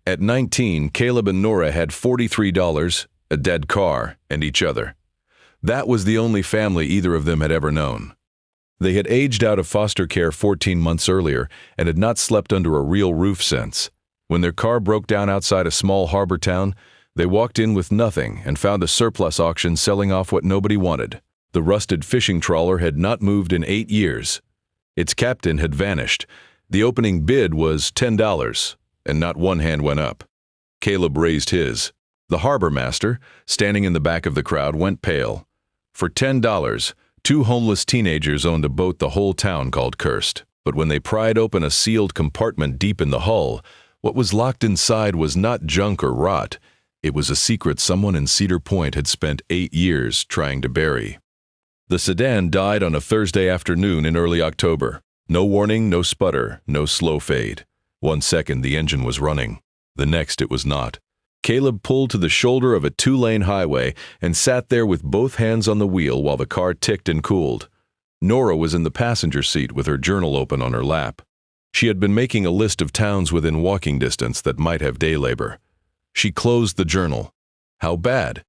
At 19, Caleb and Nora had $43, a dead car, and each other. That was the only family either of them had ever known. They had aged out of foster care 14 months earlier and had not slept under a real roof since. When their car broke down outside a small harbor town, they walked in with nothing and found a surplus auction selling off what nobody wanted. The rusted fishing trawler had not moved in 8 years. Its captain had vanished. The opening bid was $10, and not one hand went up. Caleb raised his. The harbor master, standing in the back of the crowd, went pale. For $10, 2 homeless teenagers owned a boat the whole town called cursed. But when they pried open a sealed compartment deep in the hull, what was locked inside was not junk or rot. It was a secret someone in Cedar Point had spent 8 years trying to bury. The sedan died on a Thursday afternoon in early October. No warning, no sputter, no slow fade. 1 second the engine was running. The next it was not. Caleb pulled to the shoulder of a 2-lane highway and sat there with both hands on the wheel while the car ticked and cooled. Nora was in the passenger seat with her journal open on her lap. She had been making a list of towns within walking distance that might have day labor. She closed the journal. How bad?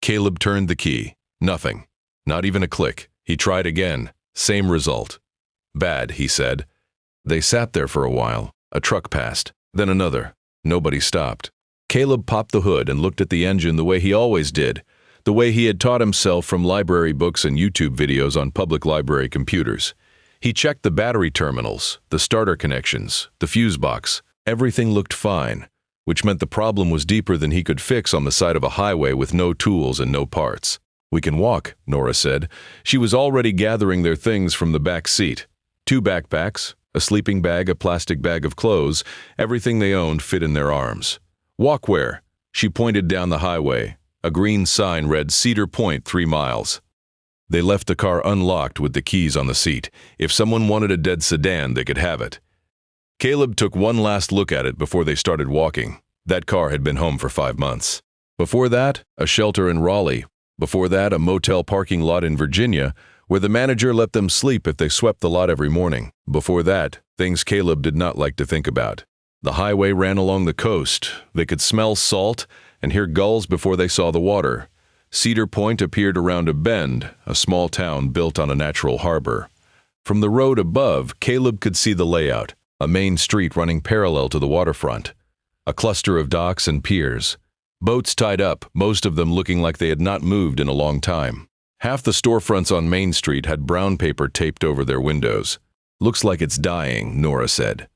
Caleb turned the key. Nothing. Not even a click. He tried again. Same result. Bad, he said. They sat there for a while. A truck passed. Then another. Nobody stopped. Caleb popped the hood and looked at the engine the way he always did, the way he had taught himself from library books and YouTube videos on public library computers. He checked the battery terminals, the starter connections, the fuse box. Everything looked fine, which meant the problem was deeper than he could fix on the side of a highway with no tools and no parts. "We can walk," Nora said. She was already gathering their things from the back seat. 2 backpacks, a sleeping bag, a plastic bag of clothes, everything they owned fit in their arms. "Walk where?" She pointed down the highway. A green sign read Cedar Point 3 miles. They left the car unlocked with the keys on the seat. If someone wanted a dead sedan, they could have it. Caleb took one last look at it before they started walking. That car had been home for 5 months. Before that, a shelter in Raleigh. Before that, a motel parking lot in Virginia, where the manager let them sleep if they swept the lot every morning. Before that, things Caleb did not like to think about. The highway ran along the coast. They could smell salt and hear gulls before they saw the water. Cedar Point appeared around a bend, a small town built on a natural harbor. From the road above, Caleb could see the layout, a main street running parallel to the waterfront. A cluster of docks and piers. Boats tied up, most of them looking like they had not moved in a long time. Half the storefronts on Main Street had brown paper taped over their windows. "Looks like it's dying," Nora said.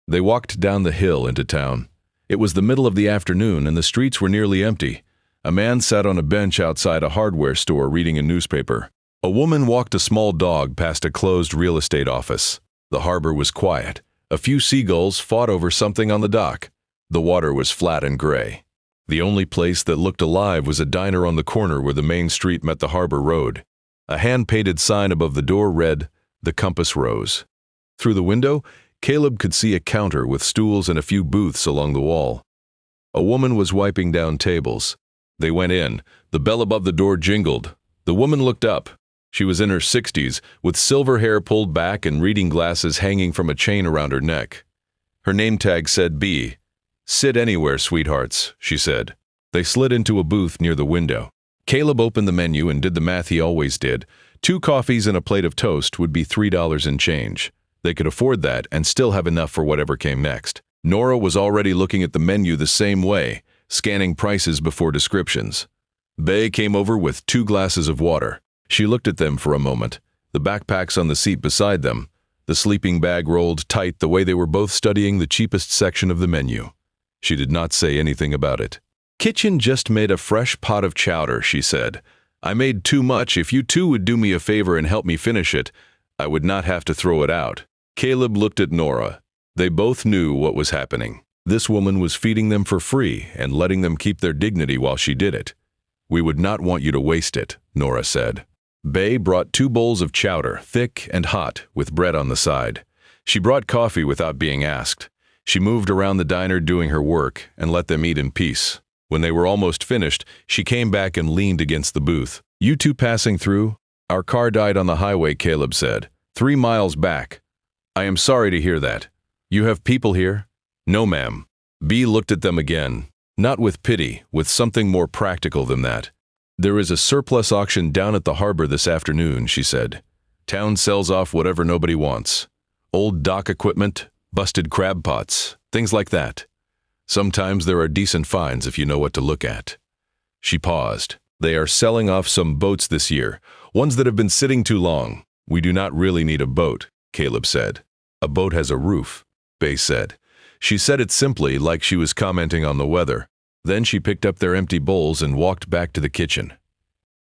They walked down the hill into town. It was the middle of the afternoon and the streets were nearly empty. A man sat on a bench outside a hardware store reading a newspaper. A woman walked a small dog past a closed real estate office. The harbor was quiet. A few seagulls fought over something on the dock. The water was flat and gray. The only place that looked alive was a diner on the corner where the main street met the harbor road. A hand-painted sign above the door read, "The Compass Rose." Through the window, Caleb could see a counter with stools and a few booths along the wall. A woman was wiping down tables. They went in. The bell above the door jingled. The woman looked up. She was in her 60s, with silver hair pulled back and reading glasses hanging from a chain around her neck. Her name tag said B. "Sit anywhere, sweethearts," she said. They slid into a booth near the window. Caleb opened the menu and did the math he always did. 2 coffees and a plate of toast would be $3 and change. They could afford that and still have enough for whatever came next. Nora was already looking at the menu the same way, scanning prices before descriptions. Bay came over with 2 glasses of water. She looked at them for a moment, the backpacks on the seat beside them, the sleeping bag rolled tight the way they were both studying the cheapest section of the menu. She did not say anything about it. "Kitchen just made a fresh pot of chowder," she said. "I made too much. If you two would do me a favor and help me finish it, I would not have to throw it out." Caleb looked at Nora. They both knew what was happening. This woman was feeding them for free and letting them keep their dignity while she did it. "We would not want you to waste it," Nora said. Bay brought 2 bowls of chowder, thick and hot, with bread on the side. She brought coffee without being asked. She moved around the diner doing her work and let them eat in peace. When they were almost finished, she came back and leaned against the booth. "You two passing through?" "Our car died on the highway," Caleb said. 3 miles back." "I am sorry to hear that. You have people here?" "No, ma'am." Bea looked at them again, not with pity, with something more practical than that. "There is a surplus auction down at the harbor this afternoon," she said. "Town sells off whatever nobody wants. Old dock equipment, busted crab pots, things like that. Sometimes there are decent finds if you know what to look at." She paused. "They are selling off some boats this year, ones that have been sitting too long." "We do not really need a boat," Caleb said. "A boat has a roof," Bea said. She said it simply, like she was commenting on the weather. Then she picked up their empty bowls and walked back to the kitchen.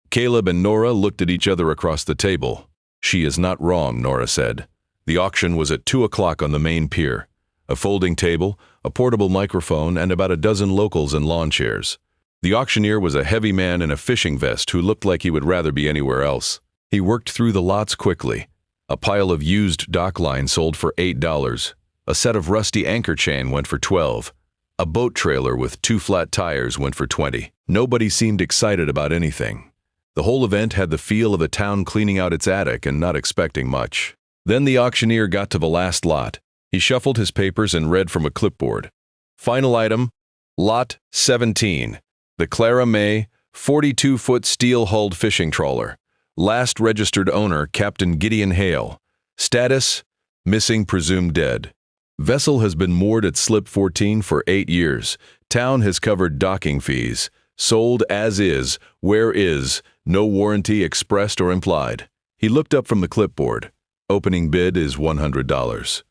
Caleb and Nora looked at each other across the table. "She is not wrong," Nora said. The auction was at 2 o'clock on the main pier. A folding table, a portable microphone, and about a dozen locals and lawn chairs. The auctioneer was a heavy man in a fishing vest who looked like he would rather be anywhere else. He worked through the lots quickly. A pile of used dock line sold for $8. A set of rusty anchor chain went for $12. A boat trailer with 2 flat tires went for $20. Nobody seemed excited about anything. The whole event had the feel of a town cleaning out its attic and not expecting much. Then the auctioneer got to the last lot. He shuffled his papers and read from a clipboard. "Final item, Lot 17. The Clara May, 42-foot steel-hulled fishing trawler. Last registered owner, Captain Gideon Hale. Status, missing, presumed dead. Vessel has been moored at Slip 14 for 8 years. Town has covered docking fees. Sold as is, where is, no warranty expressed or implied." He looked up from the clipboard. "Opening bid is $100.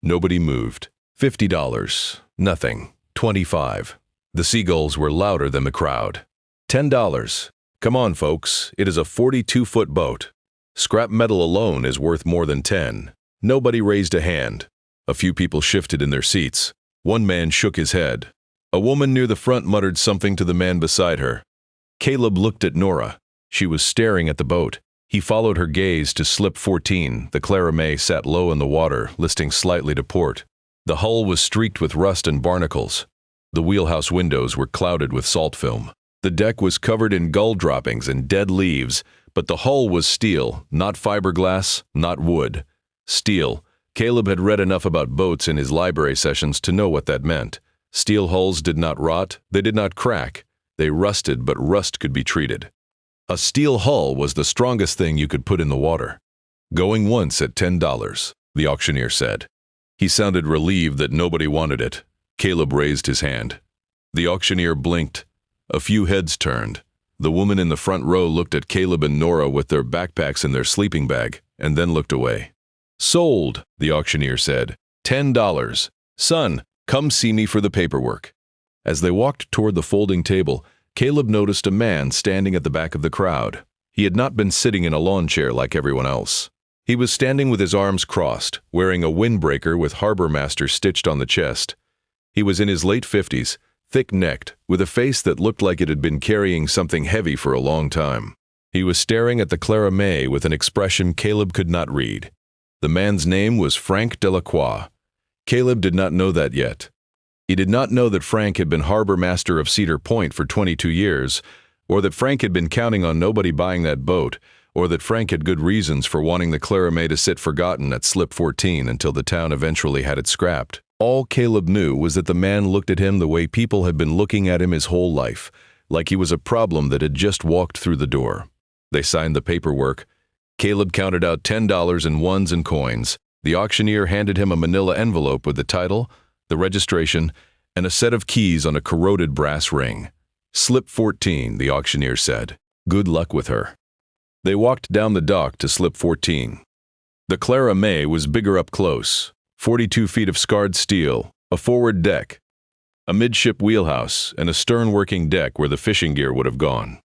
Nobody moved. $50. Nothing. $25. The seagulls were louder than the crowd. $10. Come on, folks, it is a 42-foot boat. Scrap metal alone is worth more than 10. Nobody raised a hand. A few people shifted in their seats. One man shook his head. A woman near the front muttered something to the man beside her. Caleb looked at Nora. She was staring at the boat. He followed her gaze to Slip 14. The Clara May sat low in the water, listing slightly to port. The hull was streaked with rust and barnacles. The wheelhouse windows were clouded with salt film. The deck was covered in gull droppings and dead leaves, but the hull was steel, not fiberglass, not wood. Steel. Caleb had read enough about boats in his library sessions to know what that meant. Steel hulls did not rot, they did not crack. They rusted, but rust could be treated. A steel hull was the strongest thing you could put in the water. "Going once at $10, the auctioneer said. He sounded relieved that nobody wanted it. Caleb raised his hand. The auctioneer blinked. A few heads turned. The woman in the front row looked at Caleb and Nora with their backpacks in their sleeping bag, and then looked away. "Sold," the auctioneer said. $10. "Son, come see me for the paperwork." As they walked toward the folding table, Caleb noticed a man standing at the back of the crowd. He had not been sitting in a lawn chair like everyone else. He was standing with his arms crossed, wearing a windbreaker with Harbor Master stitched on the chest. He was in his late 50s, thick-necked, with a face that looked like it had been carrying something heavy for a long time. He was staring at the Clara May with an expression Caleb could not read. The man's name was Frank Delacroix. Caleb did not know that yet. He did not know that Frank had been harbor master of Cedar Point for 22 years, or that Frank had been counting on nobody buying that boat, or that Frank had good reasons for wanting the Clara May to sit forgotten at Slip 14 until the town eventually had it scrapped. All Caleb knew was that the man looked at him the way people had been looking at him his whole life, like he was a problem that had just walked through the door. They signed the paperwork. Caleb counted out $10 in ones and coins. The auctioneer handed him a manila envelope with the title, the registration, and a set of keys on a corroded brass ring. "Slip 14, the auctioneer said. "Good luck with her." They walked down the dock to Slip 14. The Clara May was bigger up close. 42 feet of scarred steel, a forward deck, a midship wheelhouse, and a stern-working deck where the fishing gear would have gone.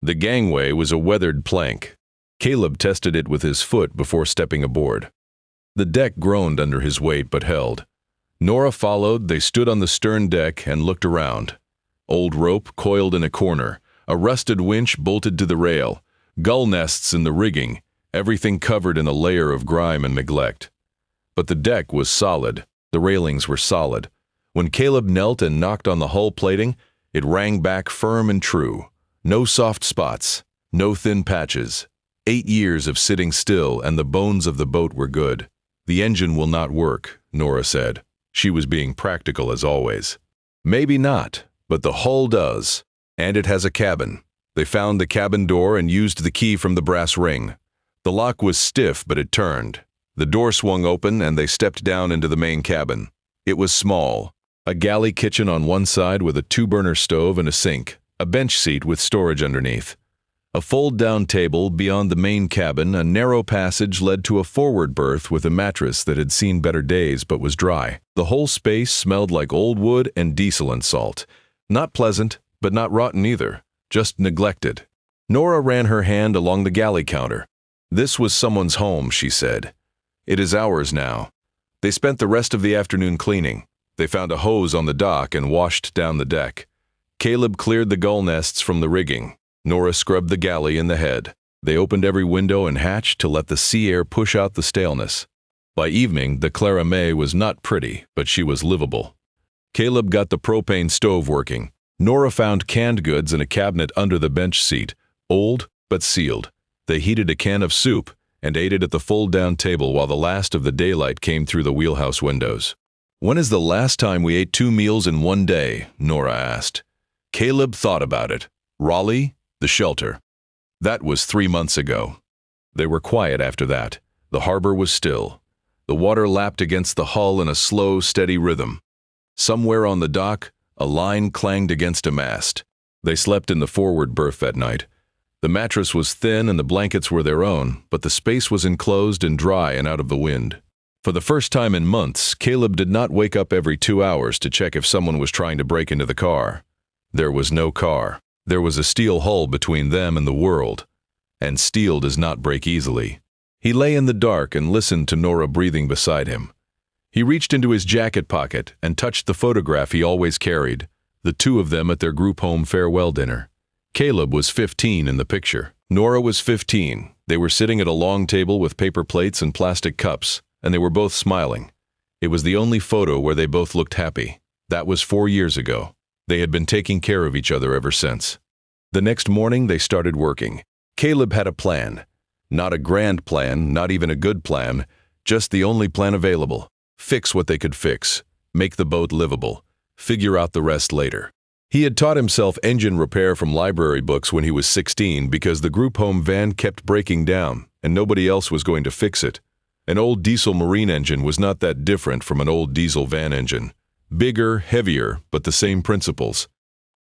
The gangway was a weathered plank. Caleb tested it with his foot before stepping aboard. The deck groaned under his weight but held. Nora followed. They stood on the stern deck and looked around. Old rope coiled in a corner, a rusted winch bolted to the rail, gull nests in the rigging, everything covered in a layer of grime and neglect. But the deck was solid. The railings were solid. When Caleb knelt and knocked on the hull plating, it rang back firm and true. No soft spots, no thin patches. 8 years of sitting still, and the bones of the boat were good. "The engine will not work," Nora said. She was being practical as always. Maybe not, but the hull does. And it has a cabin. They found the cabin door and used the key from the brass ring. The lock was stiff, but it turned. The door swung open and they stepped down into the main cabin. It was small. A galley kitchen on one side with a 2-burner stove and a sink. A bench seat with storage underneath. A fold-down table beyond the main cabin. A narrow passage led to a forward berth with a mattress that had seen better days but was dry. The whole space smelled like old wood and diesel and salt. Not pleasant, but not rotten either. Just neglected. Nora ran her hand along the galley counter. "This was someone's home," she said. "It is ours now." They spent the rest of the afternoon cleaning. They found a hose on the dock and washed down the deck. Caleb cleared the gull nests from the rigging. Nora scrubbed the galley in the head. They opened every window and hatch to let the sea air push out the staleness. By evening, the Clara May was not pretty, but she was livable. Caleb got the propane stove working. Nora found canned goods in a cabinet under the bench seat, old but sealed. They heated a can of soup and ate it at the fold-down table while the last of the daylight came through the wheelhouse windows. "When is the last time we ate 2 meals in one day?" Nora asked. Caleb thought about it. Raleigh, the shelter. That was 3 months ago. They were quiet after that. The harbor was still. The water lapped against the hull in a slow, steady rhythm. Somewhere on the dock, a line clanged against a mast. They slept in the forward berth that night. The mattress was thin and the blankets were their own, but the space was enclosed and dry and out of the wind. For the first time in months, Caleb did not wake up every 2 hours to check if someone was trying to break into the car. There was no car. There was a steel hull between them and the world. And steel does not break easily. He lay in the dark and listened to Nora breathing beside him. He reached into his jacket pocket and touched the photograph he always carried, the 2 of them at their group home farewell dinner. Caleb was 15 in the picture. Nora was 15. They were sitting at a long table with paper plates and plastic cups, and they were both smiling. It was the only photo where they both looked happy. That was 4 years ago. They had been taking care of each other ever since. The next morning, they started working. Caleb had a plan. Not a grand plan, not even a good plan, just the only plan available. Fix what they could fix. Make the boat livable. Figure out the rest later. He had taught himself engine repair from library books when he was 16 because the group home van kept breaking down and nobody else was going to fix it. An old diesel marine engine was not that different from an old diesel van engine. Bigger, heavier, but the same principles.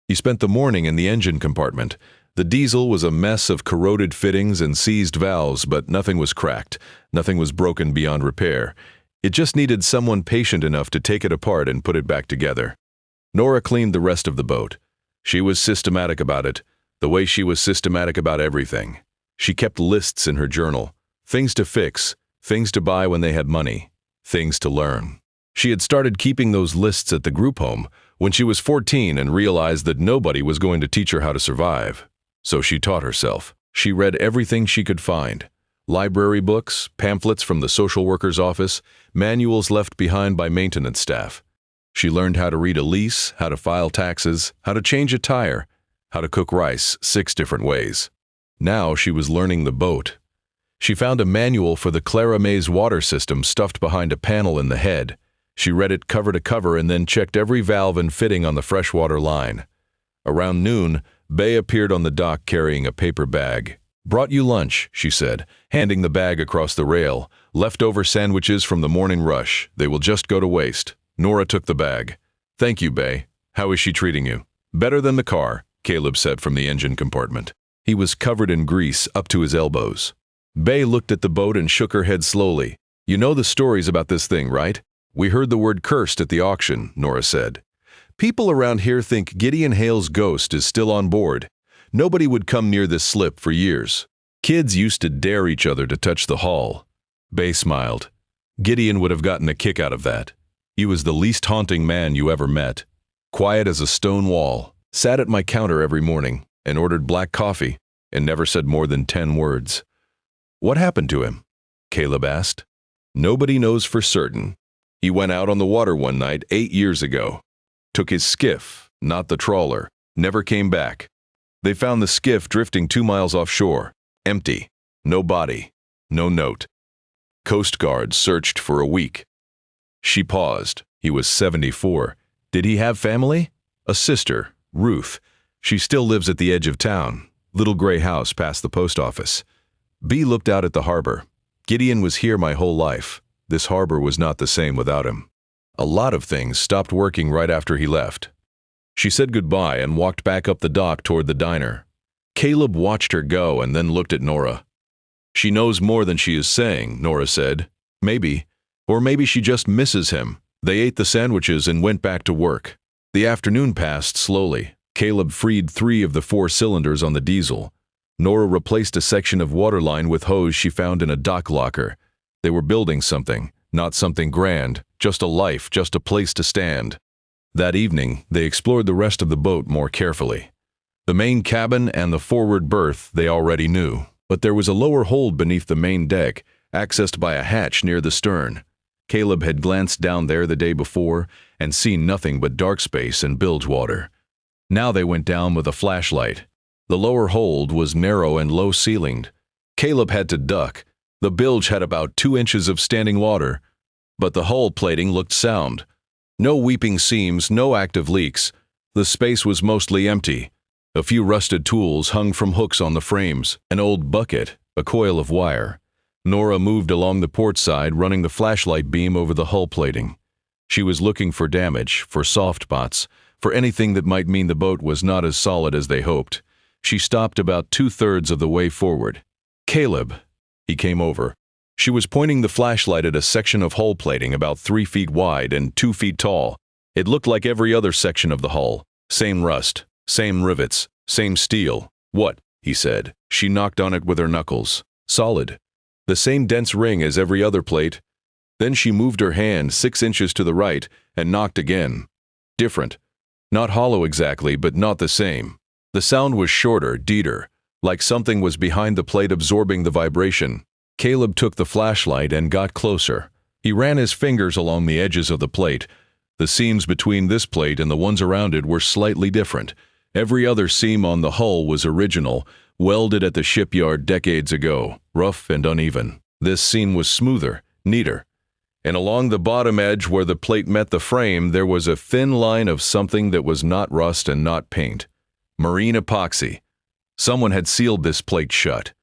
He spent the morning in the engine compartment. The diesel was a mess of corroded fittings and seized valves, but nothing was cracked. Nothing was broken beyond repair. It just needed someone patient enough to take it apart and put it back together. Nora cleaned the rest of the boat. She was systematic about it, the way she was systematic about everything. She kept lists in her journal. Things to fix, things to buy when they had money, things to learn. She had started keeping those lists at the group home when she was 14 and realized that nobody was going to teach her how to survive. So she taught herself. She read everything she could find. Library books, pamphlets from the social worker's office, manuals left behind by maintenance staff. She learned how to read a lease, how to file taxes, how to change a tire, how to cook rice 6 different ways. Now she was learning the boat. She found a manual for the Clara May's water system stuffed behind a panel in the head. She read it cover to cover and then checked every valve and fitting on the freshwater line. Around noon, Bay appeared on the dock carrying a paper bag. "Brought you lunch," she said, handing the bag across the rail. "Leftover sandwiches from the morning rush. They will just go to waste." Nora took the bag. "Thank you, Bay. How is she treating you?" "Better than the car," Caleb said from the engine compartment. He was covered in grease up to his elbows. Bay looked at the boat and shook her head slowly. "You know the stories about this thing, right?" "We heard the word cursed at the auction," Nora said. "People around here think Gideon Hale's ghost is still on board. Nobody would come near this slip for years. Kids used to dare each other to touch the hull." Bay smiled. "Gideon would have gotten a kick out of that. He was the least haunting man you ever met. Quiet as a stone wall, sat at my counter every morning and ordered black coffee and never said more than 10 words. "What happened to him?" Caleb asked. "Nobody knows for certain. He went out on the water one night 8 years ago. Took his skiff, not the trawler, never came back. They found the skiff drifting 2 miles offshore, empty, no body, no note. Coast Guard searched for a week." She paused. He was 74. Did he have family? A sister, Ruth. She still lives at the edge of town. Little gray house past the post office. B looked out at the harbor. Gideon was here my whole life. This harbor was not the same without him. A lot of things stopped working right after he left. She said goodbye and walked back up the dock toward the diner. Caleb watched her go and then looked at Nora. She knows more than she is saying, Nora said. Maybe. Or maybe she just misses him. They ate the sandwiches and went back to work. The afternoon passed slowly. Caleb freed 3 of the 4 cylinders on the diesel. Nora replaced a section of waterline with hose she found in a dock locker. They were building something, not something grand, just a life, just a place to stand. That evening, they explored the rest of the boat more carefully. The main cabin and the forward berth they already knew, but there was a lower hold beneath the main deck, accessed by a hatch near the stern. Caleb had glanced down there the day before and seen nothing but dark space and bilge water. Now they went down with a flashlight. The lower hold was narrow and low-ceilinged. Caleb had to duck. The bilge had about 2 inches of standing water, but the hull plating looked sound. No weeping seams, no active leaks. The space was mostly empty. A few rusted tools hung from hooks on the frames, an old bucket, a coil of wire. Nora moved along the port side, running the flashlight beam over the hull plating. She was looking for damage, for soft spots, for anything that might mean the boat was not as solid as they hoped. She stopped about 2/3 of the way forward. Caleb. He came over. She was pointing the flashlight at a section of hull plating about 3 feet wide and 2 feet tall. It looked like every other section of the hull. Same rust, same rivets, same steel. What? He said. She knocked on it with her knuckles. Solid. The same dense ring as every other plate. Then she moved her hand 6 inches to the right and knocked again. Different. Not hollow exactly, but not the same. The sound was shorter, deeper, like something was behind the plate absorbing the vibration. Caleb took the flashlight and got closer. He ran his fingers along the edges of the plate. The seams between this plate and the ones around it were slightly different. Every other seam on the hull was original, welded at the shipyard decades ago, rough and uneven. This seam was smoother, neater. And along the bottom edge where the plate met the frame, there was a thin line of something that was not rust and not paint. Marine epoxy. Someone had sealed this plate shut.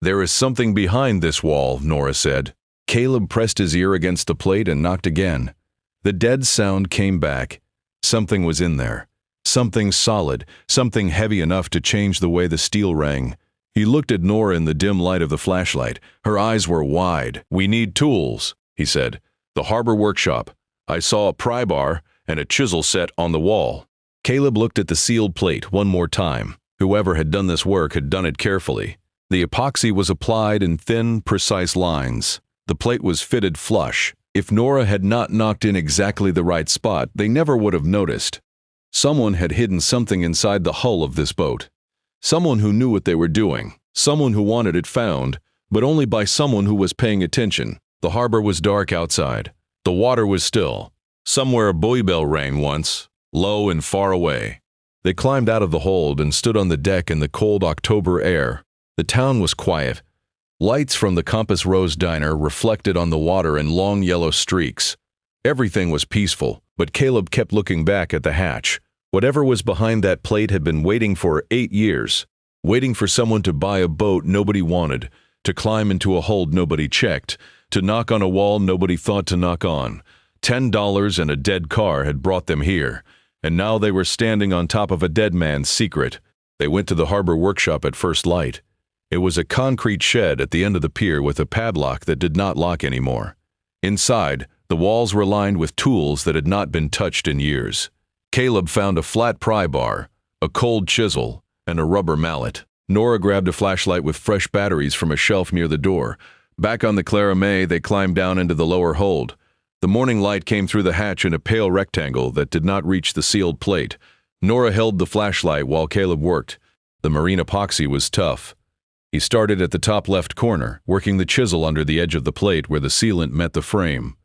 There is something behind this wall, Nora said. Caleb pressed his ear against the plate and knocked again. The dead sound came back. Something was in there. Something solid, something heavy enough to change the way the steel rang. He looked at Nora in the dim light of the flashlight. Her eyes were wide. "We need tools," he said. "The harbor workshop. I saw a pry bar and a chisel set on the wall." Caleb looked at the sealed plate one more time. Whoever had done this work had done it carefully. The epoxy was applied in thin, precise lines. The plate was fitted flush. If Nora had not knocked in exactly the right spot, they never would have noticed. Someone had hidden something inside the hull of this boat. Someone who knew what they were doing. Someone who wanted it found, but only by someone who was paying attention. The harbor was dark outside. The water was still. Somewhere a buoy bell rang once, low and far away. They climbed out of the hold and stood on the deck in the cold October air. The town was quiet. Lights from the Compass Rose diner reflected on the water in long yellow streaks. Everything was peaceful, but Caleb kept looking back at the hatch. Whatever was behind that plate had been waiting for 8 years. Waiting for someone to buy a boat nobody wanted, to climb into a hold nobody checked, to knock on a wall nobody thought to knock on. $10 and a dead car had brought them here, and now they were standing on top of a dead man's secret. They went to the harbor workshop at first light. It was a concrete shed at the end of the pier with a padlock that did not lock anymore. Inside, the walls were lined with tools that had not been touched in years. Caleb found a flat pry bar, a cold chisel, and a rubber mallet. Nora grabbed a flashlight with fresh batteries from a shelf near the door. Back on the Clara May, they climbed down into the lower hold. The morning light came through the hatch in a pale rectangle that did not reach the sealed plate. Nora held the flashlight while Caleb worked. The marine epoxy was tough. He started at the top left corner, working the chisel under the edge of the plate where the sealant met the frame.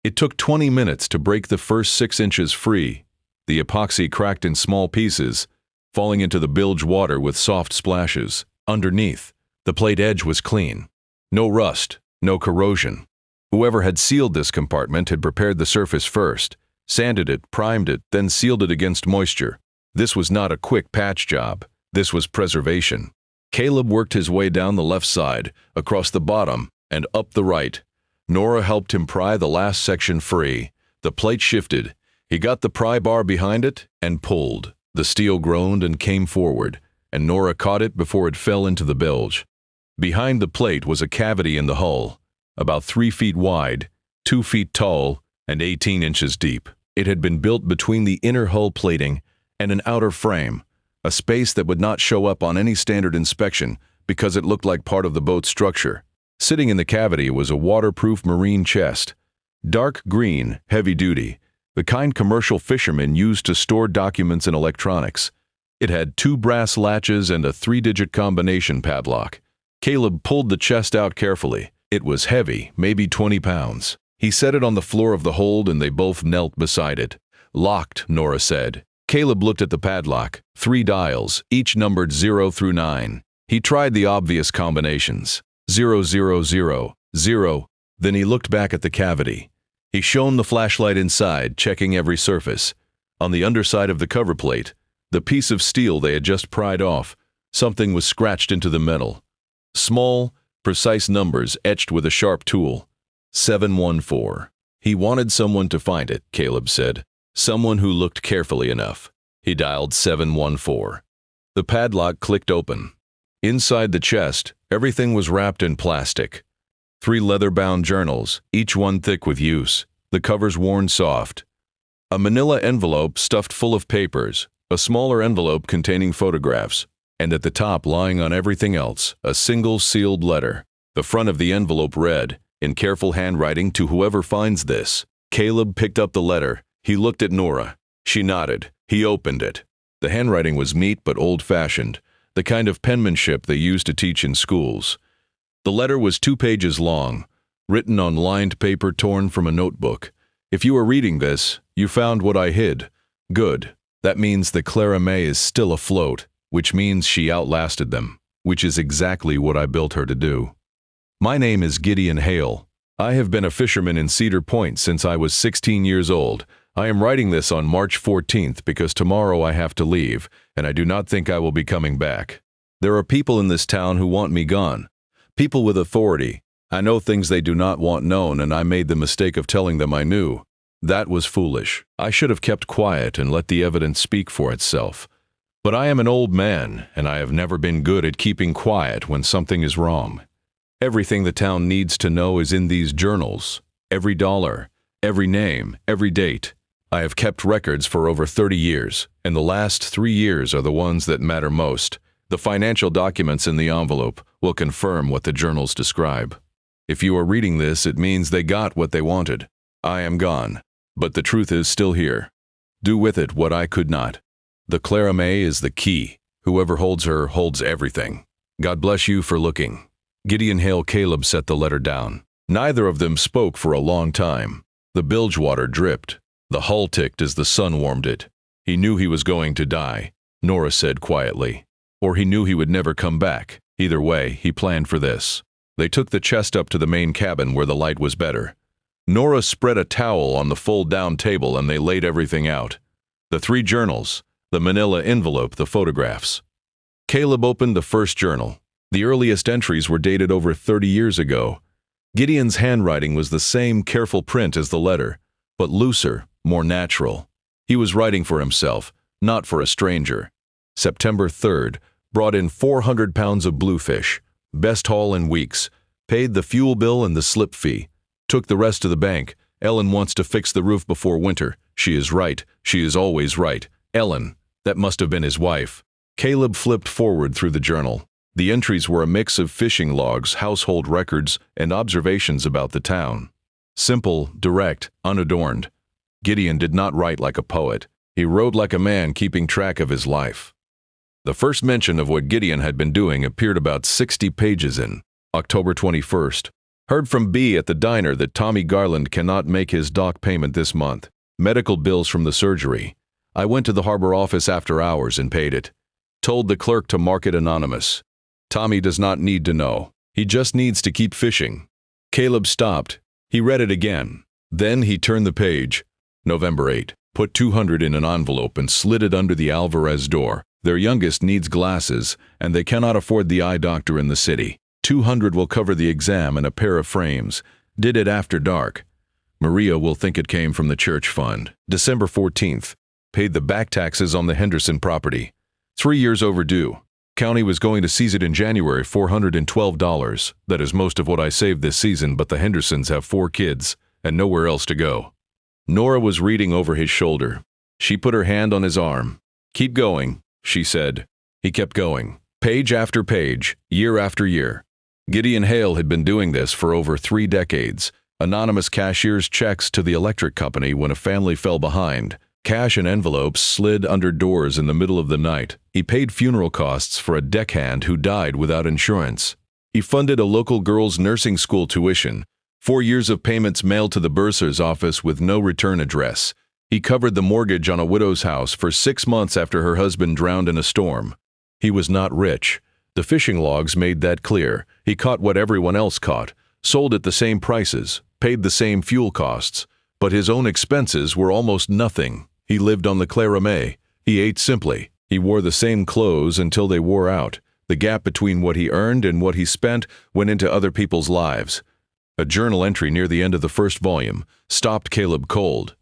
It took 20 minutes to break the first 6 inches free. The epoxy cracked in small pieces, falling into the bilge water with soft splashes. Underneath, the plate edge was clean. No rust, no corrosion. Whoever had sealed this compartment had prepared the surface first. sanded it, primed it, then sealed it against moisture. This was not a quick patch job. This was preservation. Caleb worked his way down the left side, across the bottom, and up the right. Nora helped him pry the last section free. The plate shifted. He got the pry bar behind it and pulled. The steel groaned and came forward, and Nora caught it before it fell into the bilge. Behind the plate was a cavity in the hull, about 3 feet wide, 2 feet tall, and 18 inches deep. It had been built between the inner hull plating and an outer frame, a space that would not show up on any standard inspection because it looked like part of the boat's structure. Sitting in the cavity was a waterproof marine chest, dark green, heavy-duty, the kind commercial fishermen used to store documents and electronics. It had 2 brass latches and a 3-digit combination padlock. Caleb pulled the chest out carefully. It was heavy, maybe 20 pounds. He set it on the floor of the hold and they both knelt beside it. "Locked," Nora said. Caleb looked at the padlock. 3 dials, each numbered 0 through 9. He tried the obvious combinations. 0, 0, 0, 0. Then he looked back at the cavity. He shone the flashlight inside, checking every surface. On the underside of the cover plate, the piece of steel they had just pried off, something was scratched into the metal. Small, precise numbers etched with a sharp tool. 714. He wanted someone to find it, Caleb said. Someone who looked carefully enough. He dialed 714. The padlock clicked open. Inside the chest, everything was wrapped in plastic. 3 leather-bound journals, each one thick with use, the covers worn soft. A manila envelope stuffed full of papers, a smaller envelope containing photographs, and at the top, lying on everything else, a single sealed letter. The front of the envelope read, in careful handwriting, "To whoever finds this." Caleb picked up the letter. He looked at Nora. She nodded. He opened it. The handwriting was neat but old-fashioned, the kind of penmanship they used to teach in schools. The letter was 2 pages long, written on lined paper torn from a notebook. "If you are reading this, you found what I hid. Good. That means that Clara May is still afloat, which means she outlasted them, which is exactly what I built her to do. My name is Gideon Hale. I have been a fisherman in Cedar Point since I was 16 years old. I am writing this on March 14th because tomorrow I have to leave, and I do not think I will be coming back. There are people in this town who want me gone. People with authority. I know things they do not want known, and I made the mistake of telling them I knew. That was foolish. I should have kept quiet and let the evidence speak for itself. But I am an old man, and I have never been good at keeping quiet when something is wrong. Everything the town needs to know is in these journals. Every dollar, every name, every date. I have kept records for over 30 years, and the last 3 years are the ones that matter most. The financial documents in the envelope will confirm what the journals describe. If you are reading this, it means they got what they wanted. I am gone, but the truth is still here. Do with it what I could not. The Clara May is the key. Whoever holds her holds everything. God bless you for looking." Gideon Hale. Caleb set the letter down. Neither of them spoke for a long time. The bilge water dripped. The hull ticked as the sun warmed it. He knew he was going to die, Nora said quietly. Or he knew he would never come back. Either way, he planned for this. They took the chest up to the main cabin where the light was better. Nora spread a towel on the fold-down table and they laid everything out. The 3 journals, the manila envelope, the photographs. Caleb opened the first journal. The earliest entries were dated over 30 years ago. Gideon's handwriting was the same careful print as the letter, but looser, more natural. He was writing for himself, not for a stranger. September 3rd, brought in 400 pounds of bluefish, best haul in weeks, paid the fuel bill and the slip fee, took the rest to the bank. Ellen wants to fix the roof before winter. She is right. She is always right. Ellen, that must have been his wife. Caleb flipped forward through the journal. The entries were a mix of fishing logs, household records, and observations about the town. Simple, direct, unadorned. Gideon did not write like a poet. He wrote like a man keeping track of his life. The first mention of what Gideon had been doing appeared about 60 pages in. October 21st. Heard from B at the diner that Tommy Garland cannot make his dock payment this month. Medical bills from the surgery. I went to the harbor office after hours and paid it. Told the clerk to mark it anonymous. Tommy does not need to know. He just needs to keep fishing. Caleb stopped. He read it again. Then he turned the page. November 8. Put 200 in an envelope and slid it under the Alvarez door. Their youngest needs glasses, and they cannot afford the eye doctor in the city. 200 will cover the exam and a pair of frames. Did it after dark. Maria will think it came from the church fund. December 14th. Paid the back taxes on the Henderson property. 3 years overdue. County was going to seize it in January, $412. That is most of what I saved this season, but the Hendersons have 4 kids and nowhere else to go. Nora was reading over his shoulder. She put her hand on his arm. "Keep going," she said. He kept going. Page after page, year after year. Gideon Hale had been doing this for over 3 decades. Anonymous cashier's checks to the electric company when a family fell behind. Cash and envelopes slid under doors in the middle of the night. He paid funeral costs for a deckhand who died without insurance. He funded a local girls' nursing school tuition. 4 years of payments mailed to the bursar's office with no return address. He covered the mortgage on a widow's house for 6 months after her husband drowned in a storm. He was not rich. The fishing logs made that clear. He caught what everyone else caught, sold at the same prices, paid the same fuel costs, but his own expenses were almost nothing. He lived on the Clara May. He ate simply. He wore the same clothes until they wore out. The gap between what he earned and what he spent went into other people's lives. A journal entry near the end of the first volume stopped Caleb cold.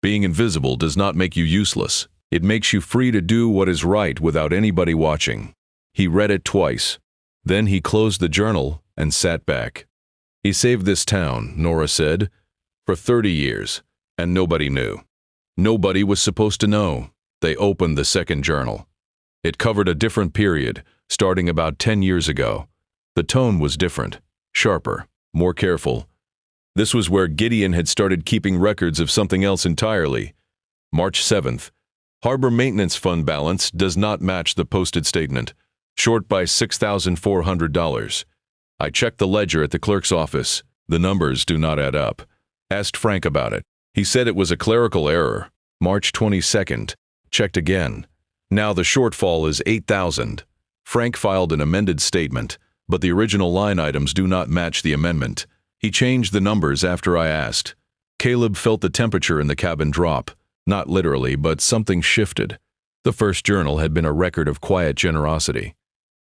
Being invisible does not make you useless. It makes you free to do what is right without anybody watching. He read it twice. Then he closed the journal and sat back. He saved this town, Nora said, for 30 years, and nobody knew. Nobody was supposed to know. They opened the second journal. It covered a different period, starting about 10 years ago. The tone was different, sharper, more careful. This was where Gideon had started keeping records of something else entirely. March 7th. Harbor Maintenance Fund balance does not match the posted statement, short by $6,400. I checked the ledger at the clerk's office. The numbers do not add up. Asked Frank about it. He said it was a clerical error. March 22nd. Checked again. Now the shortfall is $8,000. Frank filed an amended statement, but the original line items do not match the amendment. He changed the numbers after I asked. Caleb felt the temperature in the cabin drop. Not literally, but something shifted. The first journal had been a record of quiet generosity.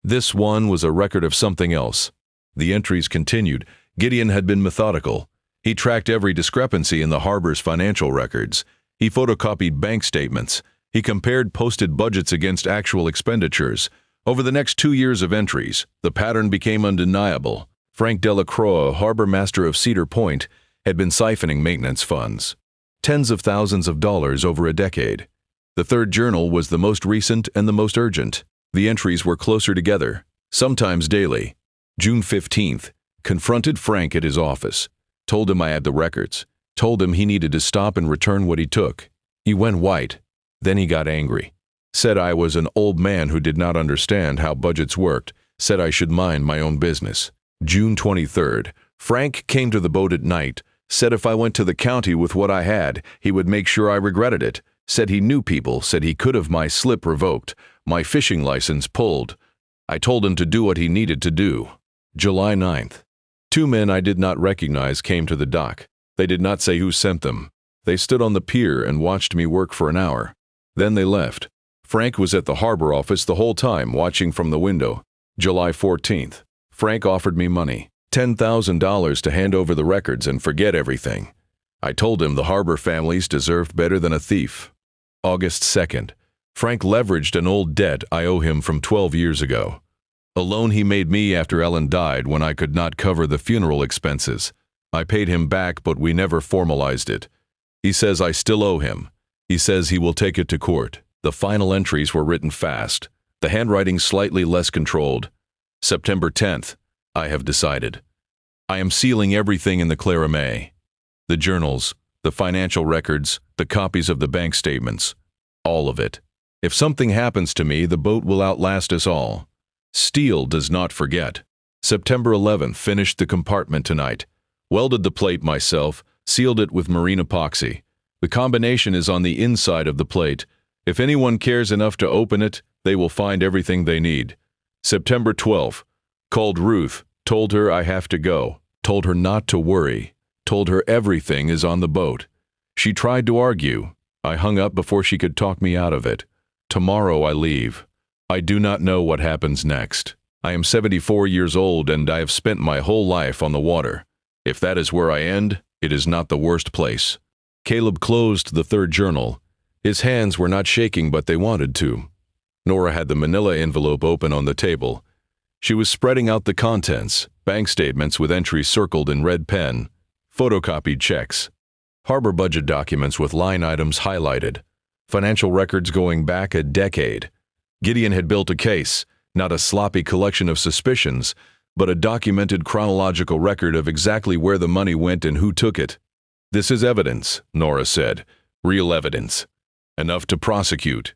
This one was a record of something else. The entries continued. Gideon had been methodical. He tracked every discrepancy in the harbor's financial records. He photocopied bank statements. He compared posted budgets against actual expenditures. Over the next 2 years of entries, the pattern became undeniable. Frank Delacroix, harbor master of Cedar Point, had been siphoning maintenance funds. Tens of thousands of dollars over a decade. The third journal was the most recent and the most urgent. The entries were closer together, sometimes daily. June 15th, confronted Frank at his office. Told him I had the records. Told him he needed to stop and return what he took. He went white. Then he got angry. Said I was an old man who did not understand how budgets worked. Said I should mind my own business. June 23rd, Frank came to the boat at night. Said if I went to the county with what I had, he would make sure I regretted it. Said he knew people. Said he could have my slip revoked, my fishing license pulled. I told him to do what he needed to do. July 9th. 2 men I did not recognize came to the dock. They did not say who sent them. They stood on the pier and watched me work for an hour. Then they left. Frank was at the harbor office the whole time, watching from the window. July 14th. Frank offered me money, $10,000 to hand over the records and forget everything. I told him the harbor families deserved better than a thief. August 2nd. Frank leveraged an old debt I owe him from 12 years ago. A loan he made me after Ellen died when I could not cover the funeral expenses. I paid him back, but we never formalized it. He says I still owe him. He says he will take it to court. The final entries were written fast, the handwriting slightly less controlled. September 10th. I have decided. I am sealing everything in the Clara May. The journals, the financial records, the copies of the bank statements. All of it. If something happens to me, the boat will outlast us all. Steel does not forget. September 11th, finished the compartment tonight. Welded the plate myself, sealed it with marine epoxy. The combination is on the inside of the plate. If anyone cares enough to open it, they will find everything they need. September 12th, called Ruth, told her I have to go, told her not to worry, told her everything is on the boat. She tried to argue. I hung up before she could talk me out of it. Tomorrow I leave. I do not know what happens next. I am 74 years old and I have spent my whole life on the water. If that is where I end, it is not the worst place. Caleb closed the third journal. His hands were not shaking, but they wanted to. Nora had the manila envelope open on the table. She was spreading out the contents, bank statements with entries circled in red pen, photocopied checks, harbor budget documents with line items highlighted, financial records going back a decade. Gideon had built a case, not a sloppy collection of suspicions, but a documented chronological record of exactly where the money went and who took it. This is evidence, Nora said. Real evidence. Enough to prosecute.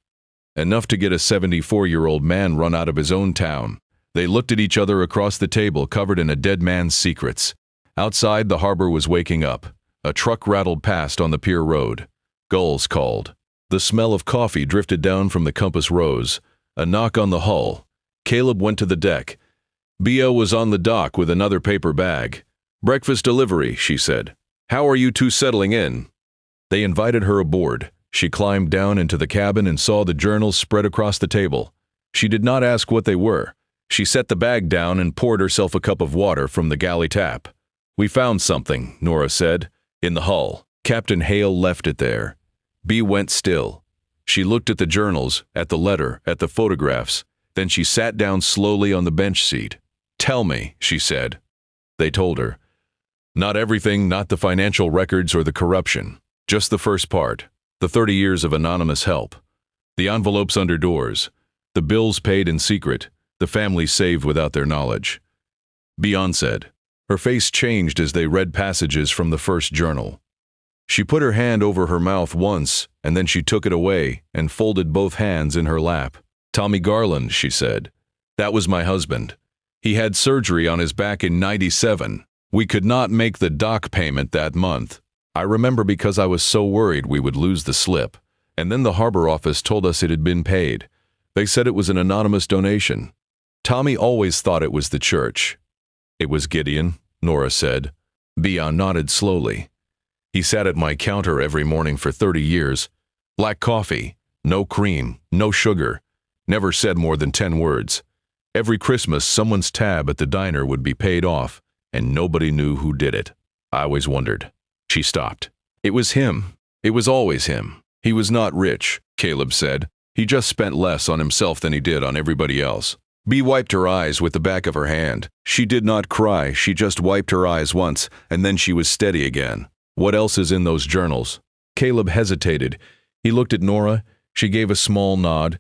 Enough to get a 74-year-old man run out of his own town. They looked at each other across the table, covered in a dead man's secrets. Outside, the harbor was waking up. A truck rattled past on the pier road. Gulls called. The smell of coffee drifted down from the compass rose. A knock on the hull. Caleb went to the deck. Bea was on the dock with another paper bag. "Breakfast delivery," she said. "How are you two settling in?" They invited her aboard. She climbed down into the cabin and saw the journals spread across the table. She did not ask what they were. She set the bag down and poured herself a cup of water from the galley tap. "We found something," Nora said, "in the hull. Captain Hale left it there." Bea went still. She looked at the journals, at the letter, at the photographs. Then she sat down slowly on the bench seat. "Tell me," she said. They told her. Not everything, not the financial records or the corruption. Just the first part. The 30 years of anonymous help. The envelopes under doors. The bills paid in secret. The family saved without their knowledge. Bea said. Her face changed as they read passages from the first journal. She put her hand over her mouth once, and then she took it away and folded both hands in her lap. "Tommy Garland," she said. "That was my husband. He had surgery on his back in '97. We could not make the dock payment that month. I remember because I was so worried we would lose the slip. And then the harbor office told us it had been paid. They said it was an anonymous donation. Tommy always thought it was the church." "It was Gideon," Nora said. Bea nodded slowly. "He sat at my counter every morning for 30 years. Black coffee, no cream, no sugar. Never said more than 10 words. Every Christmas, someone's tab at the diner would be paid off, and nobody knew who did it. I always wondered." She stopped. "It was him. It was always him. He was not rich," Caleb said. "He just spent less on himself than he did on everybody else." Bea wiped her eyes with the back of her hand. She did not cry, she just wiped her eyes once, and then she was steady again. "What else is in those journals?" Caleb hesitated. He looked at Nora. She gave a small nod.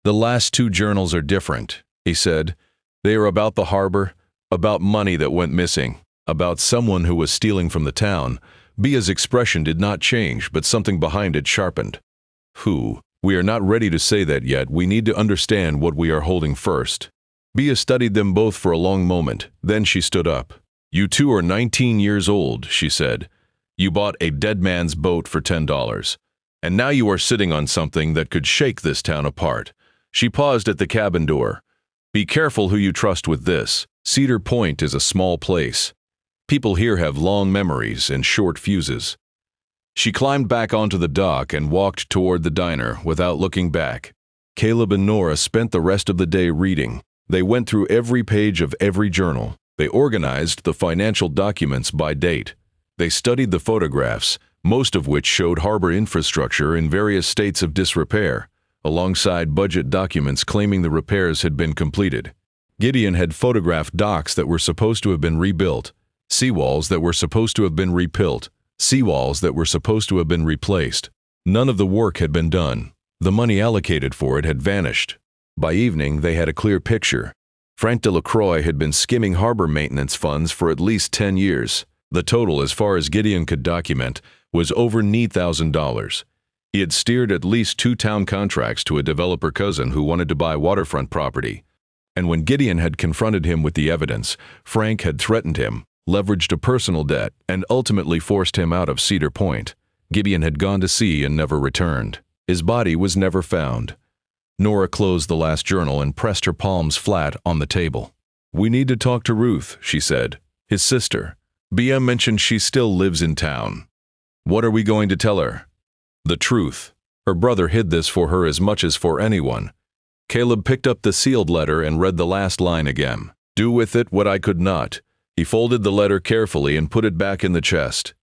"The last 2 journals are different," he said. "They are about the harbor, about money that went missing, about someone who was stealing from the town." Bea's expression did not change, but something behind it sharpened. "Who? We are not ready to say that yet. We need to understand what we are holding first." Bea studied them both for a long moment. Then she stood up. "You two are 19 years old," she said. "You bought a dead man's boat for $10. And now you are sitting on something that could shake this town apart." She paused at the cabin door. "Be careful who you trust with this. Cedar Point is a small place. People here have long memories and short fuses." She climbed back onto the dock and walked toward the diner without looking back. Caleb and Nora spent the rest of the day reading. They went through every page of every journal. They organized the financial documents by date. They studied the photographs, most of which showed harbor infrastructure in various states of disrepair, alongside budget documents claiming the repairs had been completed. Gideon had photographed docks that were supposed to have been rebuilt, seawalls that were supposed to have been rebuilt, seawalls that were supposed to have been replaced. None of the work had been done. The money allocated for it had vanished. By evening, they had a clear picture. Frank Delacroix had been skimming harbor maintenance funds for at least 10 years. The total, as far as Gideon could document, was over $9,000. He had steered at least 2 town contracts to a developer cousin who wanted to buy waterfront property. And when Gideon had confronted him with the evidence, Frank had threatened him, leveraged a personal debt, and ultimately forced him out of Cedar Point. Gideon had gone to sea and never returned. His body was never found. Nora closed the last journal and pressed her palms flat on the table. "We need to talk to Ruth," she said. "His sister. Bea mentioned she still lives in town." What are we going to tell her? The truth. Her brother hid this for her as much as for anyone. Caleb picked up the sealed letter and read the last line again. Do with it what I could not. He folded the letter carefully and put it back in the chest.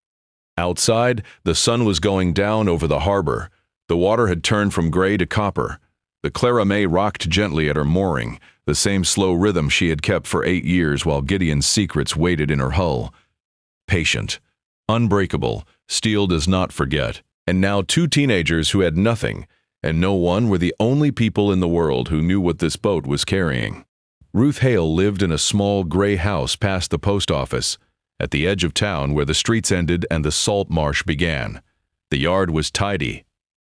Outside, the sun was going down over the harbor. The water had turned from gray to copper. The Clara May rocked gently at her mooring, the same slow rhythm she had kept for 8 years while Gideon's secrets waited in her hull. Patient, unbreakable, steel does not forget. And now 2 teenagers who had nothing, and no one were the only people in the world who knew what this boat was carrying. Ruth Hale lived in a small gray house past the post office, at the edge of town where the streets ended and the salt marsh began. The yard was tidy.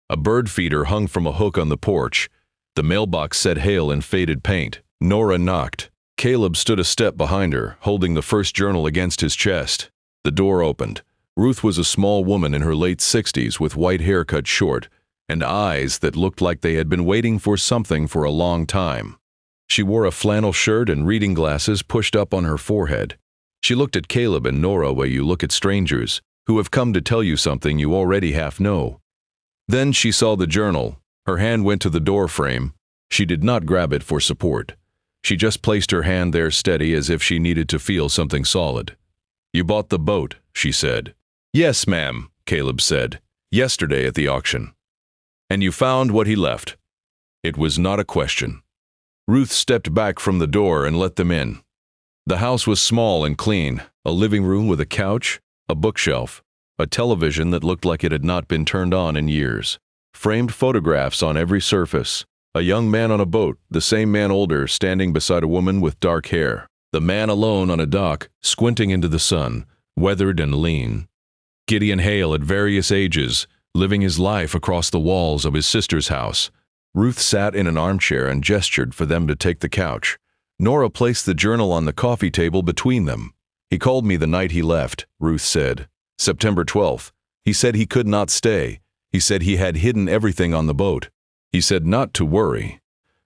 A bird feeder hung from a hook on the porch. The mailbox said Hale in faded paint. Nora knocked. Caleb stood a step behind her, holding the first journal against his chest. The door opened. Ruth was a small woman in her late 60s with white hair cut short, and eyes that looked like they had been waiting for something for a long time. She wore a flannel shirt and reading glasses pushed up on her forehead. She looked at Caleb and Nora where you look at strangers, who have come to tell you something you already half know. Then she saw the journal. Her hand went to the door frame. She did not grab it for support. She just placed her hand there steady as if she needed to feel something solid. You bought the boat, she said. Yes, ma'am, Caleb said. Yesterday at the auction. And you found what he left. It was not a question. Ruth stepped back from the door and let them in. The house was small and clean, a living room with a couch, a bookshelf, a television that looked like it had not been turned on in years, framed photographs on every surface, a young man on a boat, the same man older, standing beside a woman with dark hair, the man alone on a dock, squinting into the sun, weathered and lean. Gideon Hale at various ages, living his life across the walls of his sister's house. Ruth sat in an armchair and gestured for them to take the couch. Nora placed the journal on the coffee table between them. He called me the night he left, Ruth said. September 12th. He said he could not stay. He said he had hidden everything on the boat. He said not to worry.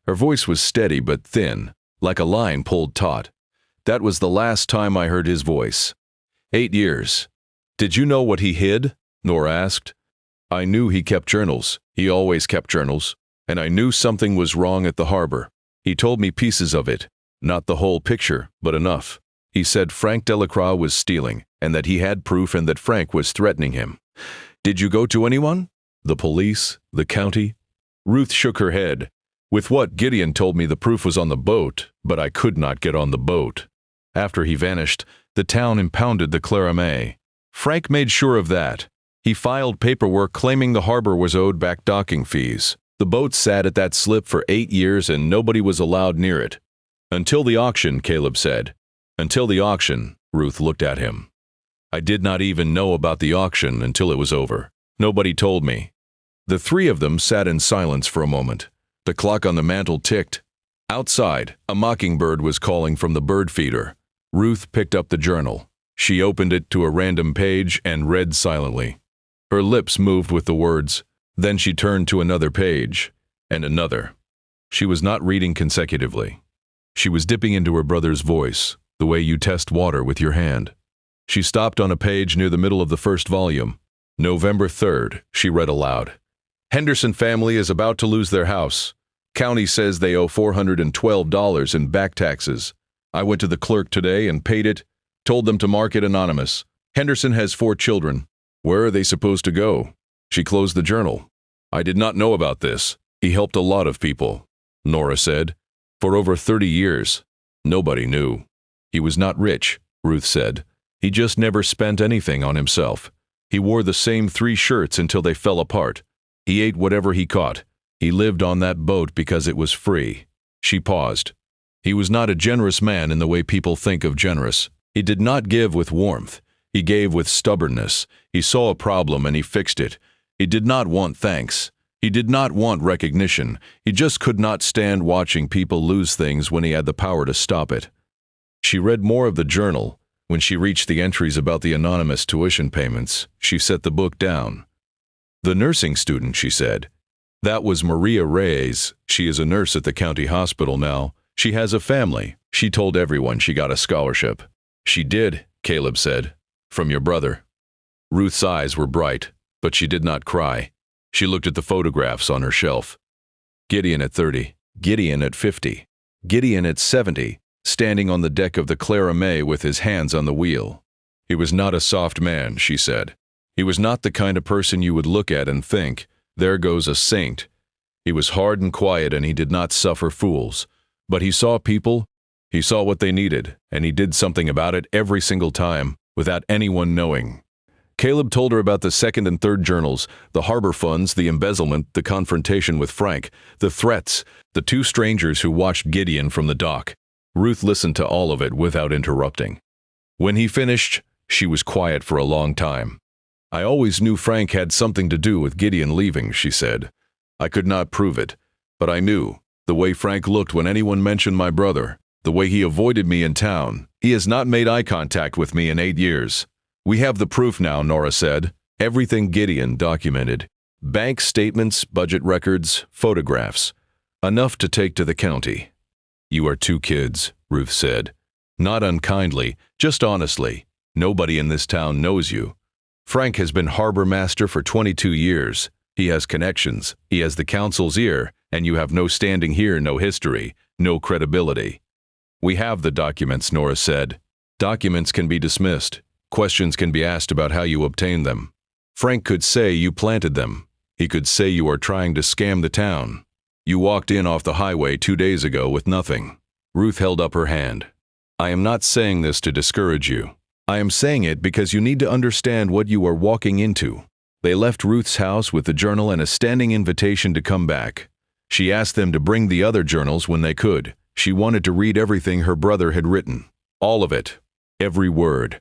Her voice was steady but thin, like a line pulled taut. That was the last time I heard his voice. 8 years. Did you know what he hid? Nora asked. I knew he kept journals. He always kept journals. And I knew something was wrong at the harbor. He told me pieces of it. Not the whole picture, but enough. He said Frank Delacroix was stealing, and that he had proof and that Frank was threatening him. Did you go to anyone? The police? The county? Ruth shook her head. With what Gideon told me the proof was on the boat, but I could not get on the boat. After he vanished, the town impounded the Clara May. Frank made sure of that. He filed paperwork claiming the harbor was owed back docking fees. The boat sat at that slip for 8 years and nobody was allowed near it. Until the auction, Caleb said. Until the auction, Ruth looked at him. I did not even know about the auction until it was over. Nobody told me. The 3 of them sat in silence for a moment. The clock on the mantel ticked. Outside, a mockingbird was calling from the bird feeder. Ruth picked up the journal. She opened it to a random page and read silently. Her lips moved with the words. Then she turned to another page, and another. She was not reading consecutively. She was dipping into her brother's voice, the way you test water with your hand. She stopped on a page near the middle of the first volume. November 3rd, she read aloud. Henderson family is about to lose their house. County says they owe $412 in back taxes. I went to the clerk today and paid it, told them to mark it anonymous. Henderson has 4 children. Where are they supposed to go? She closed the journal. I did not know about this. He helped a lot of people, Nora said. For over 30 years. Nobody knew. He was not rich, Ruth said. He just never spent anything on himself. He wore the same 3 shirts until they fell apart. He ate whatever he caught. He lived on that boat because it was free. She paused. He was not a generous man in the way people think of generous. He did not give with warmth. He gave with stubbornness. He saw a problem and he fixed it. He did not want thanks. He did not want recognition. He just could not stand watching people lose things when he had the power to stop it. She read more of the journal. When she reached the entries about the anonymous tuition payments, she set the book down. The nursing student, she said. That was Maria Reyes. She is a nurse at the county hospital now. She has a family. She told everyone she got a scholarship. She did, Caleb said. From your brother. Ruth's eyes were bright, but she did not cry. She looked at the photographs on her shelf. Gideon at 30, Gideon at 50, Gideon at 70, standing on the deck of the Clara May with his hands on the wheel. He was not a soft man, she said. He was not the kind of person you would look at and think, there goes a saint. He was hard and quiet, and he did not suffer fools. But he saw people, he saw what they needed, and he did something about it every single time, without anyone knowing. Caleb told her about the second and third journals, the harbor funds, the embezzlement, the confrontation with Frank, the threats, the two strangers who watched Gideon from the dock. Ruth listened to all of it without interrupting. When he finished, she was quiet for a long time. I always knew Frank had something to do with Gideon leaving, she said. I could not prove it, but I knew. The way Frank looked when anyone mentioned my brother, the way he avoided me in town. He has not made eye contact with me in 8 years. We have the proof now, Nora said. Everything Gideon documented. Bank statements, budget records, photographs. Enough to take to the county. You are 2 kids, Ruth said. Not unkindly, just honestly. Nobody in this town knows you. Frank has been harbor master for 22 years. He has connections, he has the council's ear, and you have no standing here, no history, no credibility. We have the documents, Nora said. Documents can be dismissed. Questions can be asked about how you obtained them. Frank could say you planted them. He could say you are trying to scam the town. You walked in off the highway 2 days ago with nothing. Ruth held up her hand. I am not saying this to discourage you. I am saying it because you need to understand what you are walking into. They left Ruth's house with the journal and a standing invitation to come back. She asked them to bring the other journals when they could. She wanted to read everything her brother had written. All of it. Every word.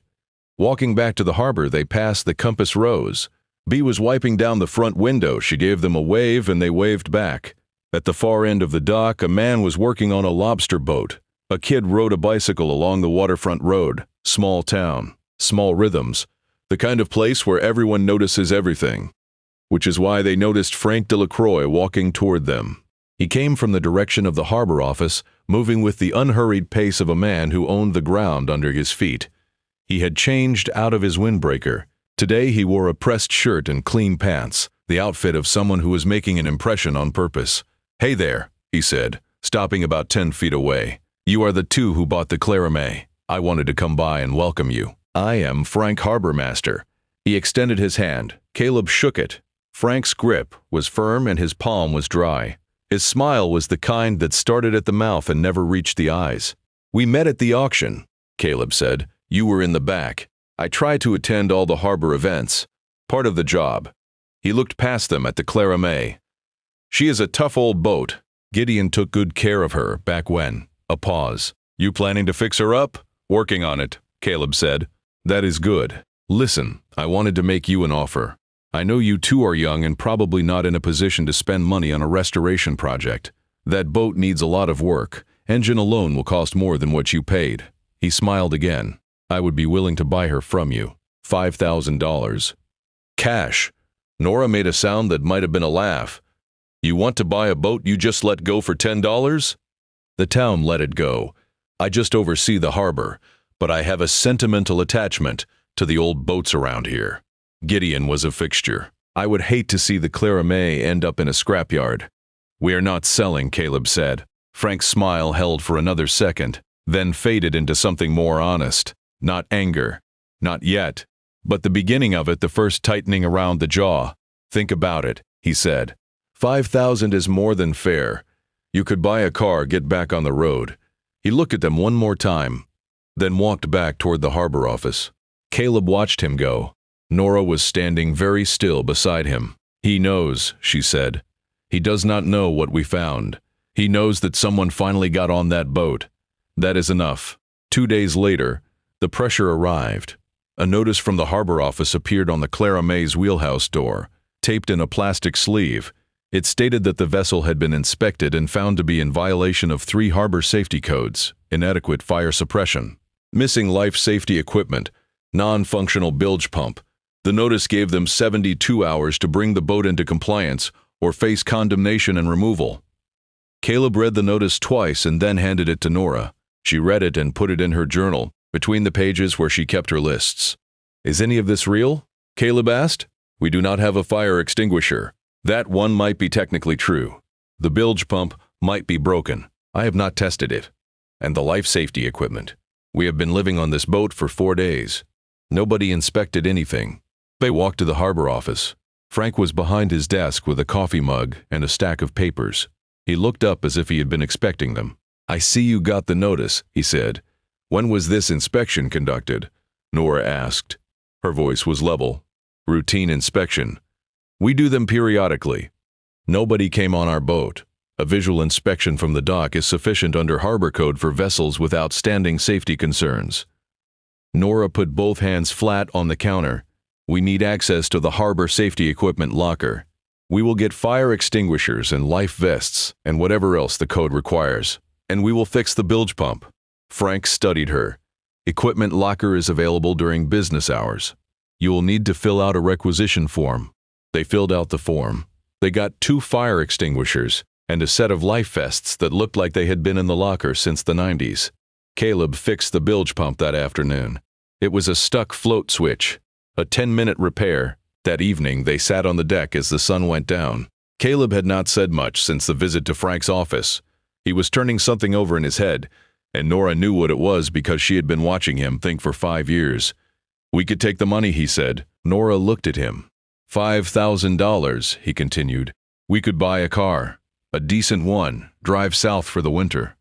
Walking back to the harbor, they passed the Compass Rose. Bea was wiping down the front window. She gave them a wave, and they waved back. At the far end of the dock, a man was working on a lobster boat. A kid rode a bicycle along the waterfront road. Small town. Small rhythms. The kind of place where everyone notices everything. Which is why they noticed Frank Delacroix walking toward them. He came from the direction of the harbor office, moving with the unhurried pace of a man who owned the ground under his feet. He had changed out of his windbreaker. Today he wore a pressed shirt and clean pants, the outfit of someone who was making an impression on purpose. Hey there, he said, stopping about 10 feet away. You are the 2 who bought the Clara May. I wanted to come by and welcome you. I am Frank Harbor Master. He extended his hand. Caleb shook it. Frank's grip was firm and his palm was dry. His smile was the kind that started at the mouth and never reached the eyes. We met at the auction, Caleb said. You were in the back. I try to attend all the harbor events. Part of the job. He looked past them at the Clara May. She is a tough old boat. Gideon took good care of her back when. A pause. You planning to fix her up? Working on it, Caleb said. That is good. Listen, I wanted to make you an offer. I know you 2 are young and probably not in a position to spend money on a restoration project. That boat needs a lot of work. Engine alone will cost more than what you paid. He smiled again. I would be willing to buy her from you. $5,000. Cash. Nora made a sound that might have been a laugh. You want to buy a boat you just let go for $10? The town let it go. I just oversee the harbor, but I have a sentimental attachment to the old boats around here. Gideon was a fixture. I would hate to see the Clara May end up in a scrapyard. We are not selling, Caleb said. Frank's smile held for another second, then faded into something more honest. Not anger. Not yet. But the beginning of it, the first tightening around the jaw. Think about it, he said. 5,000 is more than fair. You could buy a car, get back on the road. He looked at them one more time, then walked back toward the harbor office. Caleb watched him go. Nora was standing very still beside him. He knows, she said. He does not know what we found. He knows that someone finally got on that boat. That is enough. 2 days later, the pressure arrived. A notice from the harbor office appeared on the Clara May's wheelhouse door, taped in a plastic sleeve. It stated that the vessel had been inspected and found to be in violation of 3 harbor safety codes: inadequate fire suppression, missing life safety equipment, non-functional bilge pump. The notice gave them 72 hours to bring the boat into compliance or face condemnation and removal. Caleb read the notice twice and then handed it to Nora. She read it and put it in her journal, between the pages where she kept her lists. Is any of this real? Caleb asked. We do not have a fire extinguisher. That one might be technically true. The bilge pump might be broken. I have not tested it. And the life safety equipment. We have been living on this boat for 4 days. Nobody inspected anything. They walked to the harbor office. Frank was behind his desk with a coffee mug and a stack of papers. He looked up as if he had been expecting them. I see you got the notice, he said. When was this inspection conducted? Nora asked. Her voice was level. Routine inspection. We do them periodically. Nobody came on our boat. A visual inspection from the dock is sufficient under harbor code for vessels with outstanding safety concerns. Nora put both hands flat on the counter. We need access to the harbor safety equipment locker. We will get fire extinguishers and life vests and whatever else the code requires. And we will fix the bilge pump. Frank studied her. Equipment locker is available during business hours. You will need to fill out a requisition form. They filled out the form. They got 2 fire extinguishers and a set of life vests that looked like they had been in the locker since the 90s. Caleb fixed the bilge pump that afternoon. It was a stuck float switch. A 10-minute repair. That evening, they sat on the deck as the sun went down. Caleb had not said much since the visit to Frank's office. He was turning something over in his head, and Nora knew what it was because she had been watching him think for 5 years. We could take the money, he said. Nora looked at him. $5,000, he continued. We could buy a car. A decent one. Drive south for the winter.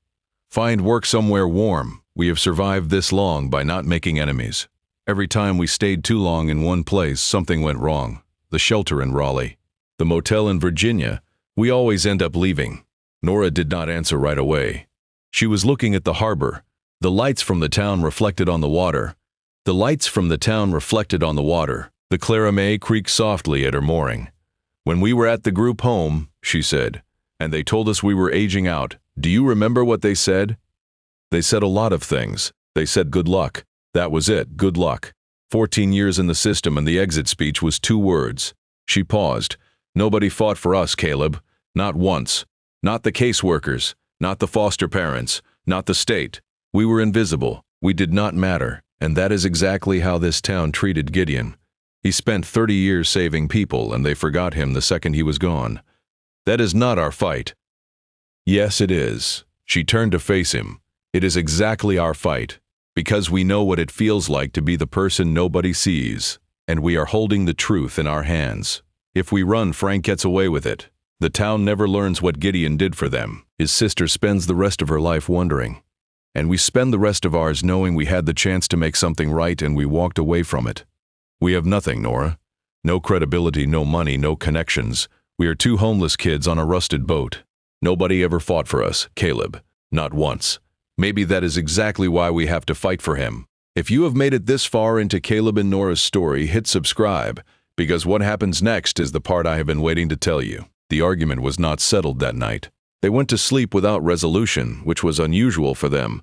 Find work somewhere warm. We have survived this long by not making enemies. Every time we stayed too long in one place, something went wrong. The shelter in Raleigh. The motel in Virginia. We always end up leaving. Nora did not answer right away. She was looking at the harbor. The lights from the town reflected on the water. The lights from the town reflected on the water. The Clara May creaked softly at her mooring. When we were at the group home, she said, and they told us we were aging out. Do you remember what they said? They said a lot of things. They said good luck. That was it, good luck. 14 years in the system and the exit speech was 2 words. She paused. Nobody fought for us, Caleb. Not once. Not the caseworkers. Not the foster parents. Not the state. We were invisible. We did not matter. And that is exactly how this town treated Gideon. He spent 30 years saving people and they forgot him the second he was gone. That is not our fight. Yes, it is. She turned to face him. It is exactly our fight. Because we know what it feels like to be the person nobody sees. And we are holding the truth in our hands. If we run, Frank gets away with it. The town never learns what Gideon did for them. His sister spends the rest of her life wondering. And we spend the rest of ours knowing we had the chance to make something right and we walked away from it. We have nothing, Nora. No credibility, no money, no connections. We are 2 homeless kids on a rusted boat. Nobody ever fought for us, Caleb. Not once. Maybe that is exactly why we have to fight for him. If you have made it this far into Caleb and Nora's story, hit subscribe, because what happens next is the part I have been waiting to tell you. The argument was not settled that night. They went to sleep without resolution, which was unusual for them.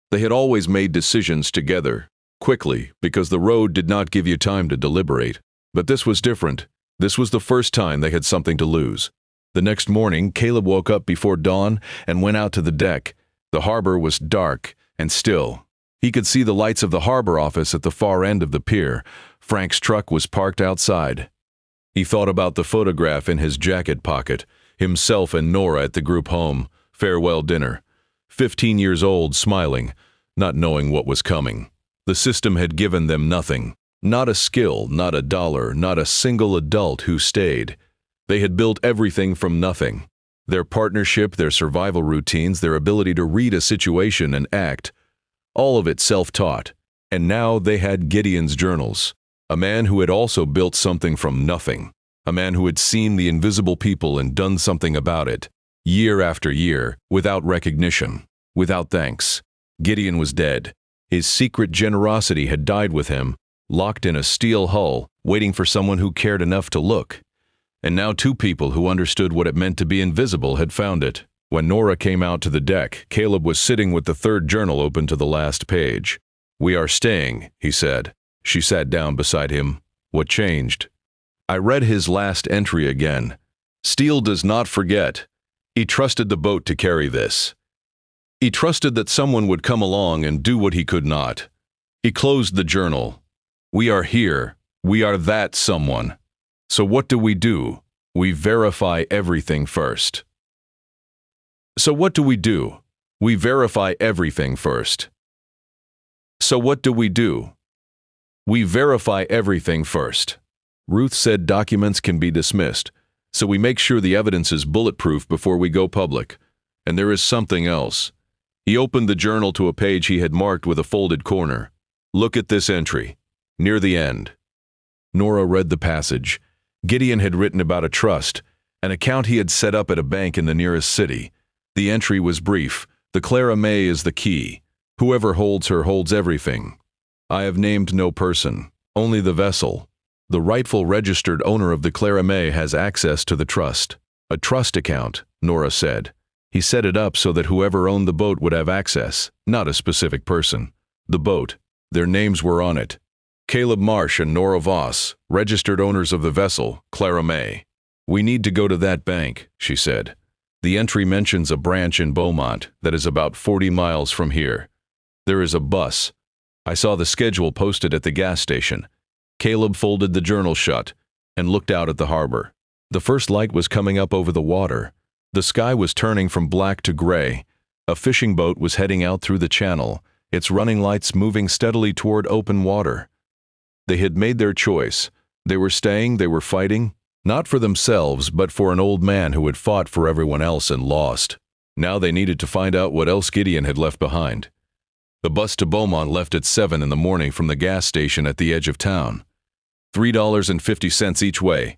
They had always made decisions together, quickly, because the road did not give you time to deliberate. But this was different. This was the first time they had something to lose. The next morning, Caleb woke up before dawn and went out to the deck. The harbor was dark and still. He could see the lights of the harbor office at the far end of the pier. Frank's truck was parked outside. He thought about the photograph in his jacket pocket, himself and Nora at the group home, farewell dinner. 15 years old, smiling, not knowing what was coming. The system had given them nothing. Not a skill, not a dollar, not a single adult who stayed. They had built everything from nothing. Their partnership, their survival routines, their ability to read a situation and act. All of it self-taught. And now they had Gideon's journals. A man who had also built something from nothing. A man who had seen the invisible people and done something about it. Year after year, without recognition, without thanks. Gideon was dead. His secret generosity had died with him, locked in a steel hull, waiting for someone who cared enough to look. And now 2 people who understood what it meant to be invisible had found it. When Nora came out to the deck, Caleb was sitting with the 3rd journal open to the last page. "We are staying," he said. She sat down beside him. "What changed?" I read his last entry again. "Steele does not forget. He trusted the boat to carry this. He trusted that someone would come along and do what he could not. He closed the journal. We are here. We are that someone. So what do? We verify everything first. So what do? We verify everything first. So what do? We verify everything first. Ruth said documents can be dismissed, so we make sure the evidence is bulletproof before we go public. And there is something else. He opened the journal to a page he had marked with a folded corner. Look at this entry. Near the end. Nora read the passage. Gideon had written about a trust, an account he had set up at a bank in the nearest city. The entry was brief. The Clara May is the key. Whoever holds her holds everything. I have named no person, only the vessel. The rightful registered owner of the Clara May has access to the trust. A trust account, Nora said. He set it up so that whoever owned the boat would have access, not a specific person. The boat. Their names were on it. Caleb Marsh and Nora Voss, registered owners of the vessel, Clara May. We need to go to that bank, she said. The entry mentions a branch in Beaumont that is about 40 miles from here. There is a bus. I saw the schedule posted at the gas station. Caleb folded the journal shut and looked out at the harbor. The first light was coming up over the water. The sky was turning from black to gray. A fishing boat was heading out through the channel, its running lights moving steadily toward open water. They had made their choice. They were staying, they were fighting, not for themselves, but for an old man who had fought for everyone else and lost. Now they needed to find out what else Gideon had left behind. The bus to Beaumont left at 7 in the morning from the gas station at the edge of town. $3.50 each way.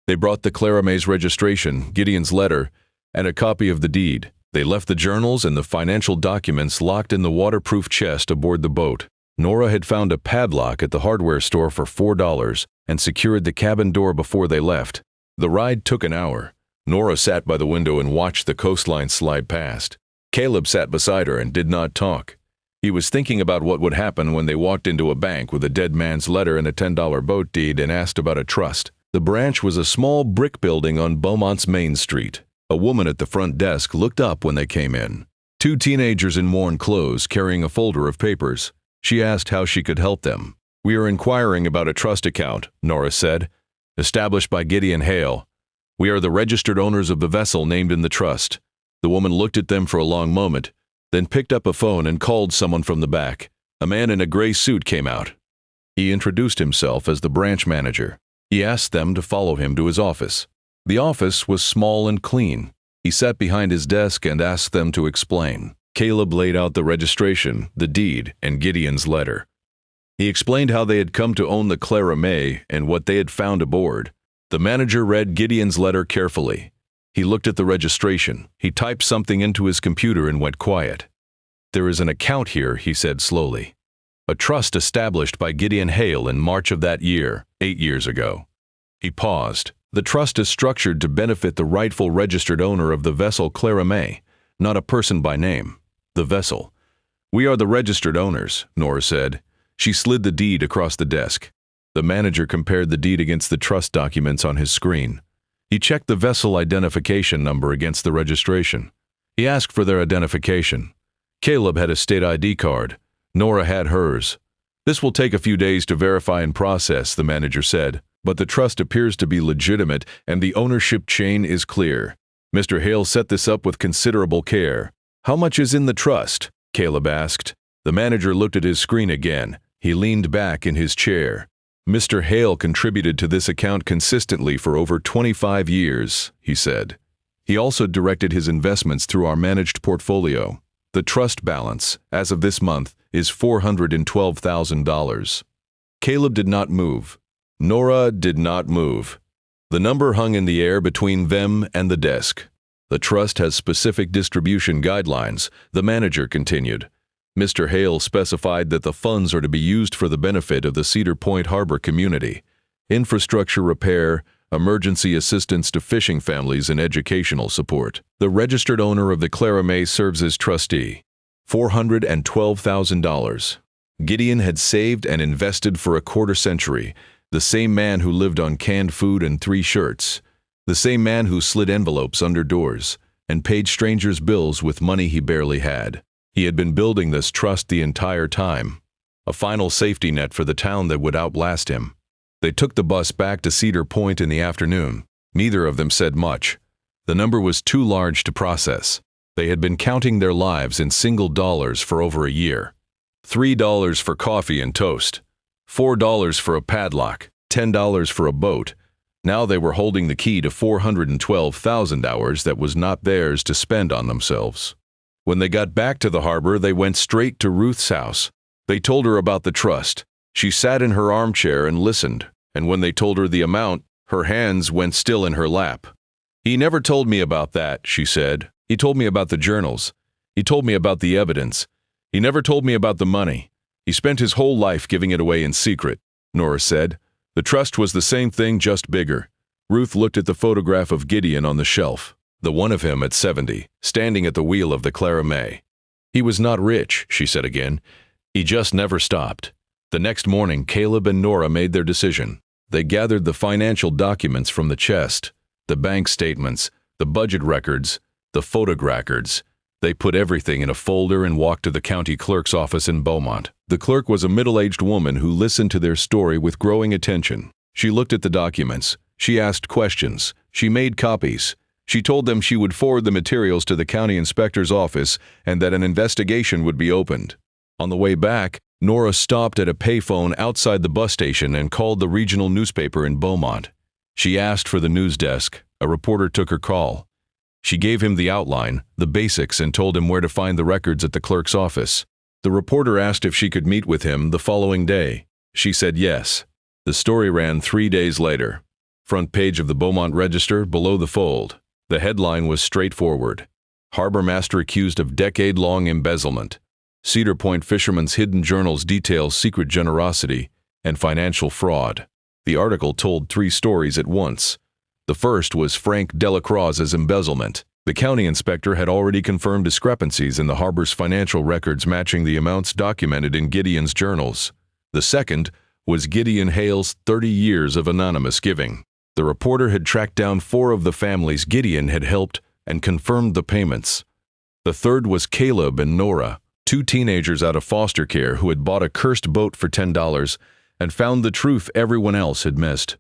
They brought the Clara May's registration, Gideon's letter, and a copy of the deed. They left the journals and the financial documents locked in the waterproof chest aboard the boat. Nora had found a padlock at the hardware store for $4 and secured the cabin door before they left. The ride took an hour. Nora sat by the window and watched the coastline slide past. Caleb sat beside her and did not talk. He was thinking about what would happen when they walked into a bank with a dead man's letter and a $10 boat deed and asked about a trust. The branch was a small brick building on Beaumont's Main Street. A woman at the front desk looked up when they came in. Two teenagers in worn clothes carrying a folder of papers. She asked how she could help them. We are inquiring about a trust account, Nora said, established by Gideon Hale. We are the registered owners of the vessel named in the trust. The woman looked at them for a long moment, then picked up a phone and called someone from the back. A man in a gray suit came out. He introduced himself as the branch manager. He asked them to follow him to his office. The office was small and clean. He sat behind his desk and asked them to explain. Caleb laid out the registration, the deed, and Gideon's letter. He explained how they had come to own the Clara May and what they had found aboard. The manager read Gideon's letter carefully. He looked at the registration. He typed something into his computer and went quiet. There is an account here, he said slowly. A trust established by Gideon Hale in March of that year, 8 years ago. He paused. The trust is structured to benefit the rightful registered owner of the vessel Clara May, not a person by name. The vessel. We are the registered owners, Nora said. She slid the deed across the desk. The manager compared the deed against the trust documents on his screen. He checked the vessel identification number against the registration. He asked for their identification. Caleb had a state ID card. Nora had hers. This will take a few days to verify and process, the manager said, but the trust appears to be legitimate and the ownership chain is clear. Mr. Hale set this up with considerable care. How much is in the trust? Caleb asked. The manager looked at his screen again. He leaned back in his chair. Mr. Hale contributed to this account consistently for over 25 years, he said. He also directed his investments through our managed portfolio. The trust balance, as of this month, is $412,000. Caleb did not move. Nora did not move. The number hung in the air between them and the desk. The trust has specific distribution guidelines, the manager continued. Mr. Hale specified that the funds are to be used for the benefit of the Cedar Point Harbor community, infrastructure repair, emergency assistance to fishing families, and educational support. The registered owner of the Clara May serves as trustee. $412,000. Gideon had saved and invested for a quarter century, the same man who lived on canned food and 3 shirts, the same man who slid envelopes under doors and paid strangers' bills with money he barely had. He had been building this trust the entire time, a final safety net for the town that would outlast him. They took the bus back to Cedar Point in the afternoon. Neither of them said much. The number was too large to process. They had been counting their lives in single dollars for over a year. $3 for coffee and toast, $4 for a padlock, $10 for a boat. Now they were holding the key to 412,000 hours that was not theirs to spend on themselves. When they got back to the harbor, they went straight to Ruth's house. They told her about the trust. She sat in her armchair and listened, and when they told her the amount, her hands went still in her lap. "He never told me about that," she said. "He told me about the journals. He told me about the evidence. He never told me about the money. He spent his whole life giving it away in secret," Nora said. The trust was the same thing, just bigger. Ruth looked at the photograph of Gideon on the shelf, the one of him at 70, standing at the wheel of the Clara May. "He was not rich," she said again. "He just never stopped." The next morning, Caleb and Nora made their decision. They gathered the financial documents from the chest, the bank statements, the budget records, the photograckers. They put everything in a folder and walked to the county clerk's office in Beaumont. The clerk was a middle-aged woman who listened to their story with growing attention. She looked at the documents. She asked questions. She made copies. She told them she would forward the materials to the county inspector's office and that an investigation would be opened. On the way back, Nora stopped at a payphone outside the bus station and called the regional newspaper in Beaumont. She asked for the news desk. A reporter took her call. She gave him the outline, the basics, and told him where to find the records at the clerk's office. The reporter asked if she could meet with him the following day. She said yes. The story ran 3 days later. Front page of the Beaumont Register, below the fold. The headline was straightforward. Harbor master accused of decade-long embezzlement. Cedar Point fishermen's hidden journals detail secret generosity and financial fraud. The article told 3 stories at once. The first was Frank Delacroix's embezzlement. The county inspector had already confirmed discrepancies in the harbor's financial records matching the amounts documented in Gideon's journals. The second was Gideon Hale's 30 years of anonymous giving. The reporter had tracked down 4 of the families Gideon had helped and confirmed the payments. The third was Caleb and Nora, 2 teenagers out of foster care who had bought a cursed boat for $10 and found the truth everyone else had missed.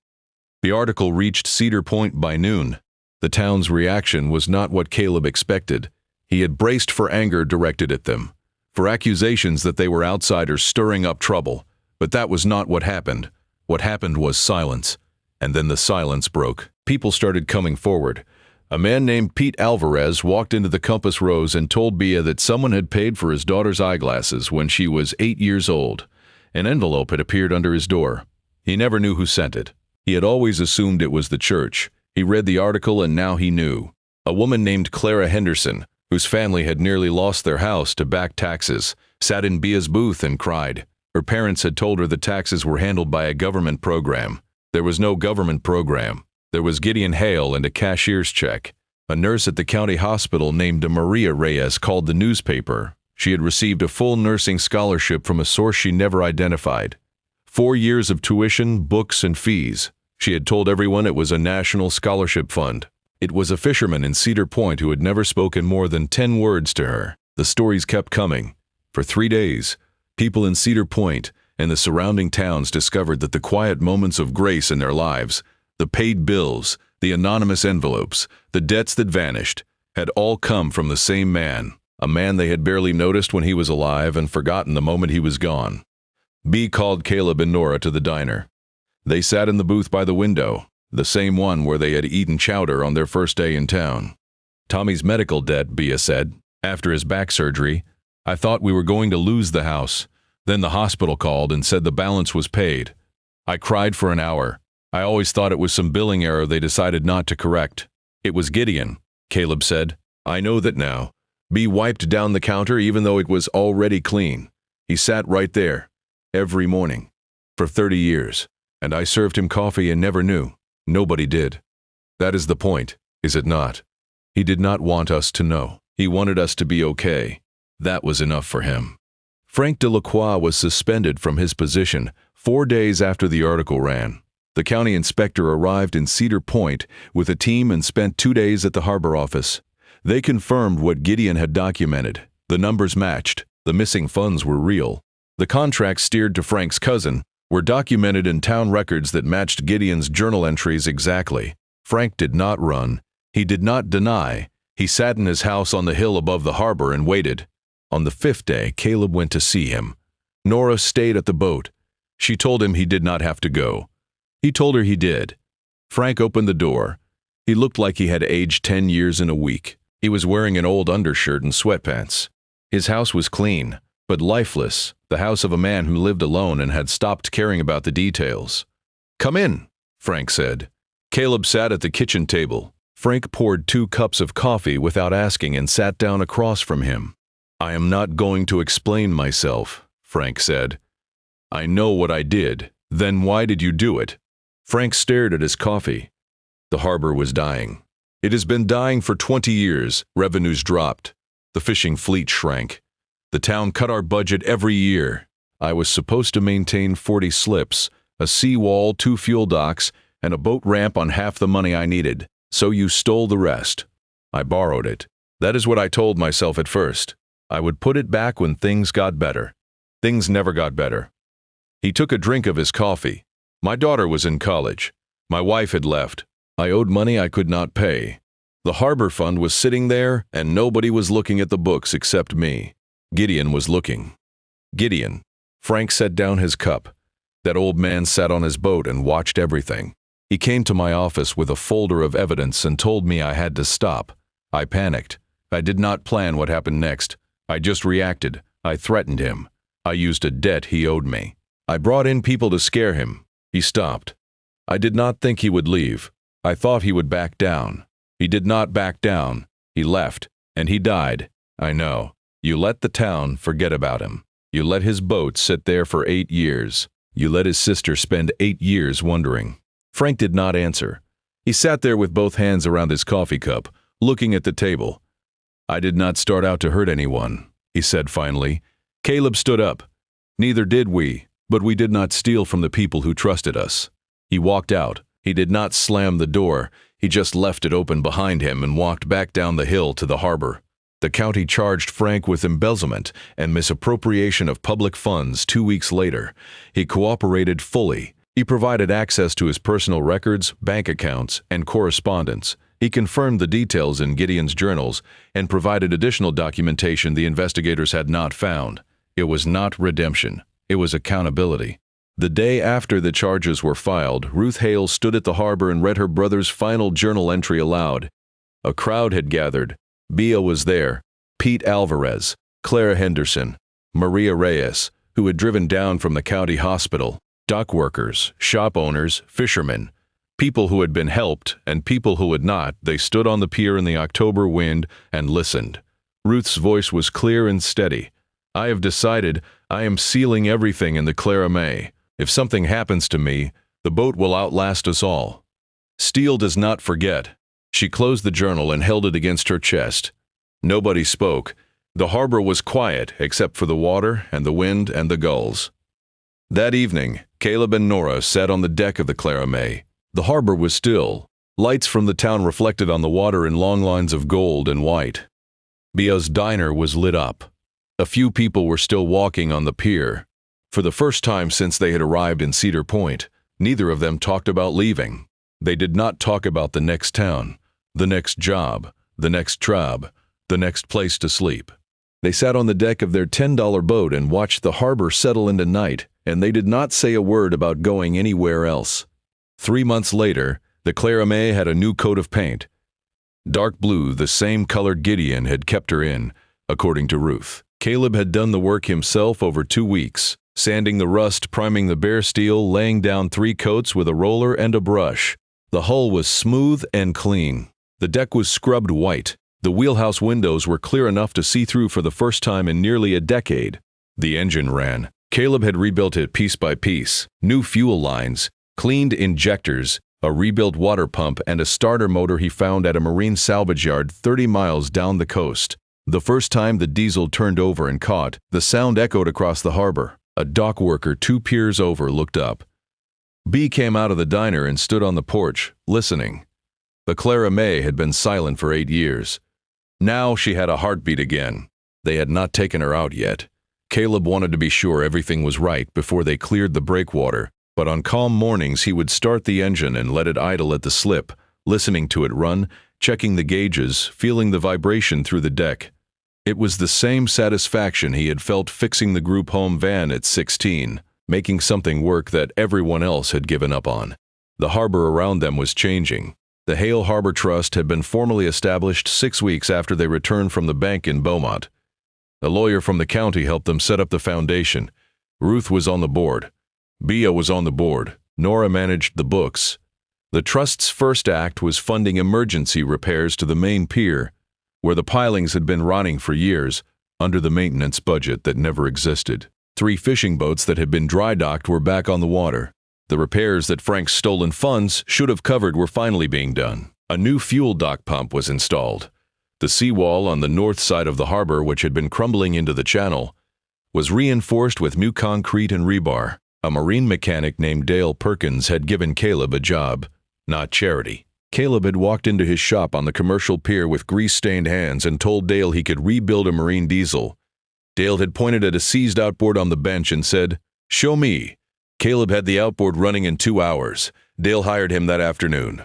The article reached Cedar Point by noon. The town's reaction was not what Caleb expected. He had braced for anger directed at them, for accusations that they were outsiders stirring up trouble. But that was not what happened. What happened was silence. And then the silence broke. People started coming forward. A man named Pete Alvarez walked into the Compass Rose and told Bia that someone had paid for his daughter's eyeglasses when she was 8 years old. An envelope had appeared under his door. He never knew who sent it. He had always assumed it was the church. He read the article and now he knew. A woman named Clara Henderson, whose family had nearly lost their house to back taxes, sat in Bia's booth and cried. Her parents had told her the taxes were handled by a government program. There was no government program. There was Gideon Hale and a cashier's check. A nurse at the county hospital named Maria Reyes called the newspaper. She had received a full nursing scholarship from a source she never identified. 4 years of tuition, books, and fees. She had told everyone it was a national scholarship fund. It was a fisherman in Cedar Point who had never spoken more than 10 words to her. The stories kept coming. For 3 days, people in Cedar Point and the surrounding towns discovered that the quiet moments of grace in their lives, the paid bills, the anonymous envelopes, the debts that vanished, had all come from the same man, a man they had barely noticed when he was alive and forgotten the moment he was gone. B called Caleb and Nora to the diner. They sat in the booth by the window, the same one where they had eaten chowder on their first day in town. "Tommy's medical debt," Bia said. "After his back surgery, I thought we were going to lose the house. Then the hospital called and said the balance was paid. I cried for an hour. I always thought it was some billing error they decided not to correct. It was Gideon," Caleb said. "I know that now." B wiped down the counter even though it was already clean. "He sat right there, every morning, for 30 years. And I served him coffee and never knew. Nobody did. That is the point, is it not? He did not want us to know. He wanted us to be okay. That was enough for him." Frank Delacroix was suspended from his position 4 days after the article ran. The county inspector arrived in Cedar Point with a team and spent 2 days at the harbor office. They confirmed what Gideon had documented. The numbers matched. The missing funds were real. The contracts steered to Frank's cousin were documented in town records that matched Gideon's journal entries exactly. Frank did not run. He did not deny. He sat in his house on the hill above the harbor and waited. On the 5th day, Caleb went to see him. Nora stayed at the boat. She told him he did not have to go. He told her he did. Frank opened the door. He looked like he had aged 10 years in a week. He was wearing an old undershirt and sweatpants. His house was clean, but lifeless, the house of a man who lived alone and had stopped caring about the details. "Come in," Frank said. Caleb sat at the kitchen table. Frank poured 2 cups of coffee without asking and sat down across from him. "I am not going to explain myself," Frank said. "I know what I did. Then why did you do it?" Frank stared at his coffee. The harbor was dying. It has been dying for 20 years. Revenues dropped. The fishing fleet shrank. The town cut our budget every year. I was supposed to maintain 40 slips, a seawall, 2 fuel docks, and a boat ramp on half the money I needed. So you stole the rest. I borrowed it. That is what I told myself at first. I would put it back when things got better. Things never got better. He took a drink of his coffee. My daughter was in college. My wife had left. I owed money I could not pay. The harbor fund was sitting there, and nobody was looking at the books except me. Gideon was looking. Gideon. Frank set down his cup. That old man sat on his boat and watched everything. He came to my office with a folder of evidence and told me I had to stop. I panicked. I did not plan what happened next. I just reacted. I threatened him. I used a debt he owed me. I brought in people to scare him. He stopped. I did not think he would leave. I thought he would back down. He did not back down. He left, and he died. I know. You let the town forget about him. You let his boat sit there for 8 years. You let his sister spend 8 years wondering. Frank did not answer. He sat there with both hands around his coffee cup, looking at the table. "I did not start out to hurt anyone," he said finally. Caleb stood up. "Neither did we, but we did not steal from the people who trusted us." He walked out. He did not slam the door. He just left it open behind him and walked back down the hill to the harbor. The county charged Frank with embezzlement and misappropriation of public funds 2 weeks later. He cooperated fully. He provided access to his personal records, bank accounts, and correspondence. He confirmed the details in Gideon's journals and provided additional documentation the investigators had not found. It was not redemption. It was accountability. The day after the charges were filed, Ruth Hale stood at the harbor and read her brother's final journal entry aloud. A crowd had gathered. Bia was there, Pete Alvarez, Clara Henderson, Maria Reyes, who had driven down from the county hospital, dock workers, shop owners, fishermen, people who had been helped and people who had not. They stood on the pier in the October wind and listened. Ruth's voice was clear and steady. "I have decided I am sealing everything in the Clara May. If something happens to me, the boat will outlast us all." Steele does not forget. She closed the journal and held it against her chest. Nobody spoke. The harbor was quiet except for the water and the wind and the gulls. That evening, Caleb and Nora sat on the deck of the Clara May. The harbor was still. Lights from the town reflected on the water in long lines of gold and white. Bia's diner was lit up. A few people were still walking on the pier. For the first time since they had arrived in Cedar Point, neither of them talked about leaving. They did not talk about the next town, the next job, the next job, the next place to sleep. They sat on the deck of their $10 boat and watched the harbor settle into night, and they did not say a word about going anywhere else. 3 months later, the Clara May had a new coat of paint. Dark blue, the same color Gideon had kept her in, according to Ruth. Caleb had done the work himself over 2 weeks, sanding the rust, priming the bare steel, laying down 3 coats with a roller and a brush. The hull was smooth and clean. The deck was scrubbed white. The wheelhouse windows were clear enough to see through for the first time in nearly a decade. The engine ran. Caleb had rebuilt it piece by piece. New fuel lines, cleaned injectors, a rebuilt water pump, and a starter motor he found at a marine salvage yard 30 miles down the coast. The first time the diesel turned over and caught, the sound echoed across the harbor. A dock worker 2 piers over looked up. Bea came out of the diner and stood on the porch, listening. The Clara May had been silent for 8 years. Now she had a heartbeat again. They had not taken her out yet. Caleb wanted to be sure everything was right before they cleared the breakwater, but on calm mornings he would start the engine and let it idle at the slip, listening to it run, checking the gauges, feeling the vibration through the deck. It was the same satisfaction he had felt fixing the group home van at 16, making something work that everyone else had given up on. The harbor around them was changing. The Hale Harbor Trust had been formally established 6 weeks after they returned from the bank in Beaumont. A lawyer from the county helped them set up the foundation. Ruth was on the board. Bea was on the board. Nora managed the books. The trust's first act was funding emergency repairs to the main pier, where the pilings had been rotting for years, under the maintenance budget that never existed. 3 fishing boats that had been dry docked were back on the water. The repairs that Frank's stolen funds should have covered were finally being done. A new fuel dock pump was installed. The seawall on the north side of the harbor, which had been crumbling into the channel, was reinforced with new concrete and rebar. A marine mechanic named Dale Perkins had given Caleb a job, not charity. Caleb had walked into his shop on the commercial pier with grease-stained hands and told Dale he could rebuild a marine diesel. Dale had pointed at a seized outboard on the bench and said, "Show me." Caleb had the outboard running in 2 hours. Dale hired him that afternoon.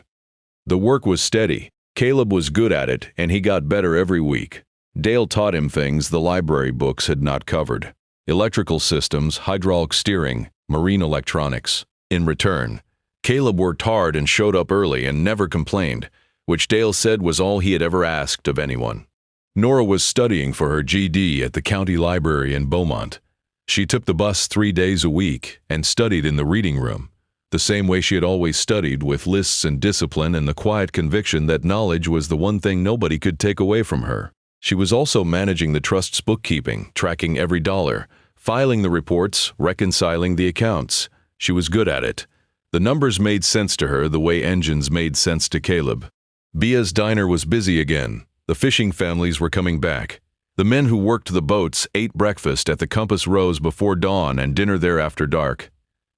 The work was steady. Caleb was good at it, and he got better every week. Dale taught him things the library books had not covered: electrical systems, hydraulic steering, marine electronics. In return, Caleb worked hard and showed up early and never complained, which Dale said was all he had ever asked of anyone. Nora was studying for her GD at the county library in Beaumont. She took the bus 3 days a week and studied in the reading room, the same way she had always studied, with lists and discipline and the quiet conviction that knowledge was the one thing nobody could take away from her. She was also managing the trust's bookkeeping, tracking every dollar, filing the reports, reconciling the accounts. She was good at it. The numbers made sense to her the way engines made sense to Caleb. Bea's diner was busy again. The fishing families were coming back. The men who worked the boats ate breakfast at the Compass Rose before dawn and dinner there after dark.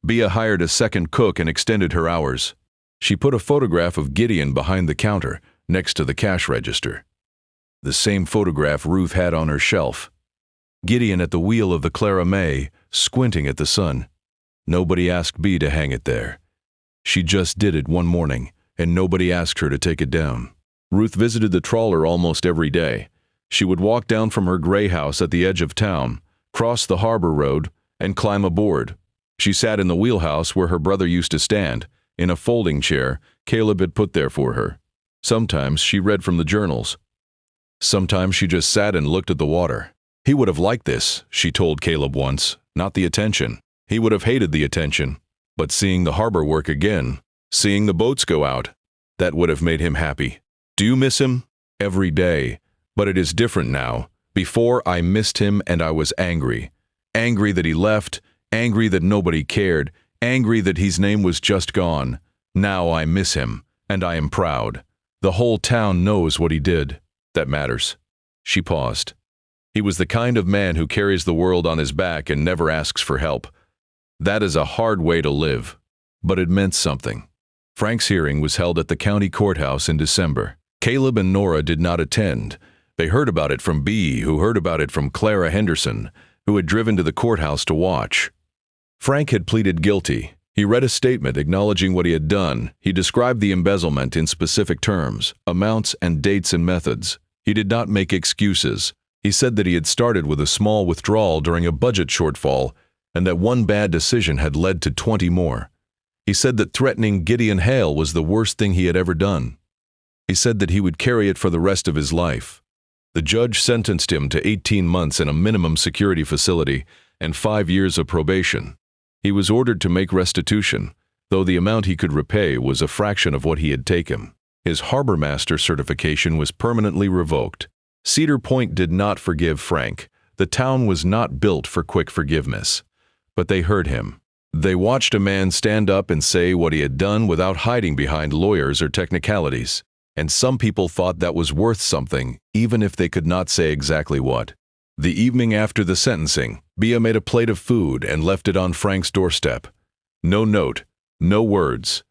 Bea hired a second cook and extended her hours. She put a photograph of Gideon behind the counter, next to the cash register. The same photograph Ruth had on her shelf. Gideon at the wheel of the Clara May, squinting at the sun. Nobody asked Bea to hang it there. She just did it one morning, and nobody asked her to take it down. Ruth visited the trawler almost every day. She would walk down from her gray house at the edge of town, cross the harbor road, and climb aboard. She sat in the wheelhouse where her brother used to stand, in a folding chair Caleb had put there for her. Sometimes she read from the journals. Sometimes she just sat and looked at the water. He would have liked this, she told Caleb once, not the attention. He would have hated the attention. But seeing the harbor work again, seeing the boats go out, that would have made him happy. Do you miss him? Every day. But it is different now. Before, I missed him and I was angry. Angry that he left, angry that nobody cared, angry that his name was just gone. Now I miss him, and I am proud. The whole town knows what he did. That matters. She paused. He was the kind of man who carries the world on his back and never asks for help. That is a hard way to live. But it meant something. Frank's hearing was held at the county courthouse in December. Caleb and Nora did not attend. They heard about it from Bea, who heard about it from Clara Henderson, who had driven to the courthouse to watch. Frank had pleaded guilty. He read a statement acknowledging what he had done. He described the embezzlement in specific terms, amounts and dates and methods. He did not make excuses. He said that he had started with a small withdrawal during a budget shortfall, and that one bad decision had led to 20 more. He said that threatening Gideon Hale was the worst thing he had ever done. He said that he would carry it for the rest of his life. The judge sentenced him to 18 months in a minimum security facility and 5 years of probation. He was ordered to make restitution, though the amount he could repay was a fraction of what he had taken. His harbor master certification was permanently revoked. Cedar Point did not forgive Frank. The town was not built for quick forgiveness. But they heard him. They watched a man stand up and say what he had done without hiding behind lawyers or technicalities. And some people thought that was worth something, even if they could not say exactly what. The evening after the sentencing, Bea made a plate of food and left it on Frank's doorstep. No note, no words.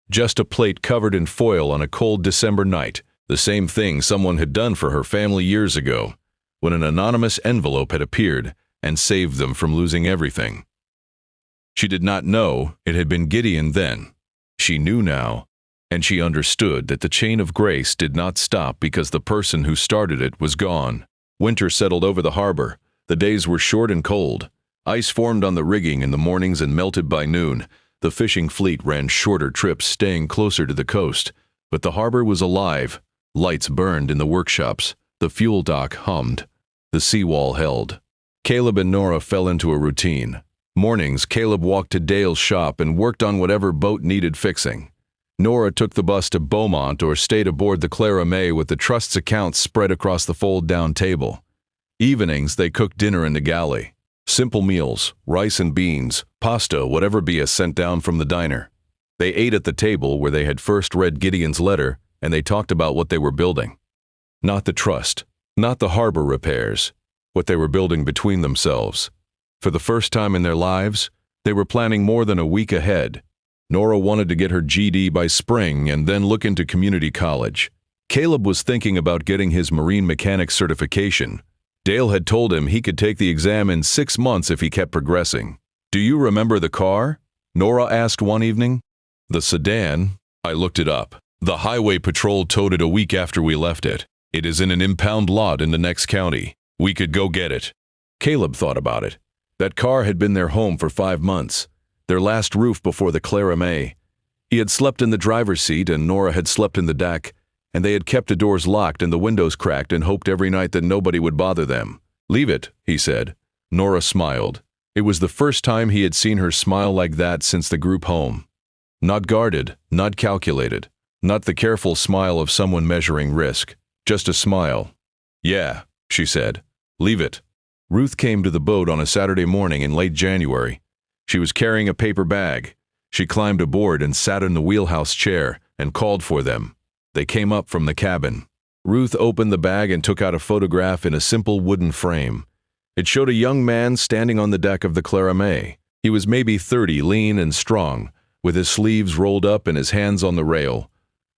Just a plate covered in foil on a cold December night, the same thing someone had done for her family years ago, when an anonymous envelope had appeared, and saved them from losing everything. She did not know it had been Gideon then. She knew now, and she understood that the chain of grace did not stop because the person who started it was gone. Winter settled over the harbor. The days were short and cold. Ice formed on the rigging in the mornings and melted by noon. The fishing fleet ran shorter trips, staying closer to the coast. But the harbor was alive. Lights burned in the workshops. The fuel dock hummed. The seawall held. Caleb and Nora fell into a routine. Mornings, Caleb walked to Dale's shop and worked on whatever boat needed fixing. Nora took the bus to Beaumont or stayed aboard the Clara May with the trust's accounts spread across the fold-down table. Evenings, they cooked dinner in the galley. Simple meals, rice and beans, pasta, whatever Bea sent down from the diner. They ate at the table where they had first read Gideon's letter, and they talked about what they were building. Not the trust, not the harbor repairs, what they were building between themselves. For the first time in their lives, they were planning more than a week ahead. Nora wanted to get her GD by spring and then look into community college. Caleb was thinking about getting his marine mechanics certification. Dale had told him he could take the exam in 6 months if he kept progressing. "Do you remember the car?" Nora asked one evening. "The sedan?" I looked it up. "The highway patrol towed it a week after we left it. It is in an impound lot in the next county. We could go get it." Caleb thought about it. That car had been their home for 5 months. Their last roof before the Clara May. He had slept in the driver's seat and Nora had slept in the deck, and they had kept the doors locked and the windows cracked and hoped every night that nobody would bother them. "Leave it," he said. Nora smiled. It was the first time he had seen her smile like that since the group home. Not guarded, not calculated, not the careful smile of someone measuring risk. Just a smile. "Yeah," she said. "Leave it." Ruth came to the boat on a Saturday morning in late January. She was carrying a paper bag. She climbed aboard and sat in the wheelhouse chair and called for them. They came up from the cabin. Ruth opened the bag and took out a photograph in a simple wooden frame. It showed a young man standing on the deck of the Clara May. He was maybe 30, lean and strong, with his sleeves rolled up and his hands on the rail.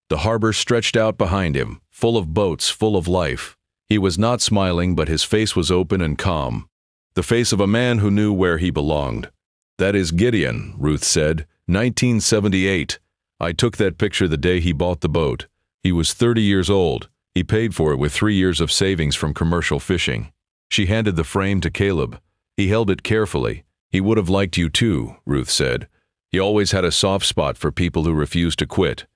The harbor stretched out behind him, full of boats, full of life. He was not smiling, but his face was open and calm. The face of a man who knew where he belonged. "That is Gideon," Ruth said. 1978. I took that picture the day he bought the boat. He was 30 years old. He paid for it with 3 years of savings from commercial fishing. She handed the frame to Caleb. He held it carefully. "He would have liked you too," Ruth said. "He always had a soft spot for people who refused to quit."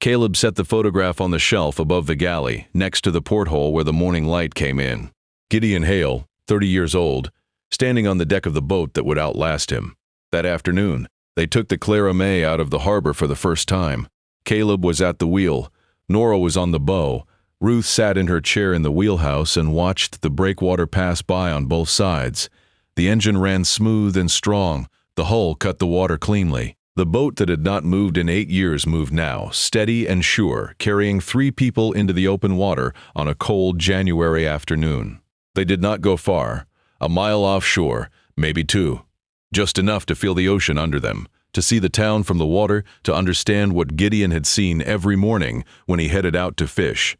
Caleb set the photograph on the shelf above the galley, next to the porthole where the morning light came in. Gideon Hale, 30 years old, standing on the deck of the boat that would outlast him. That afternoon, they took the Clara May out of the harbor for the first time. Caleb was at the wheel. Nora was on the bow. Ruth sat in her chair in the wheelhouse and watched the breakwater pass by on both sides. The engine ran smooth and strong. The hull cut the water cleanly. The boat that had not moved in 8 years moved now, steady and sure, carrying 3 people into the open water on a cold January afternoon. They did not go far. A mile offshore, maybe 2. Just enough to feel the ocean under them, to see the town from the water, to understand what Gideon had seen every morning when he headed out to fish.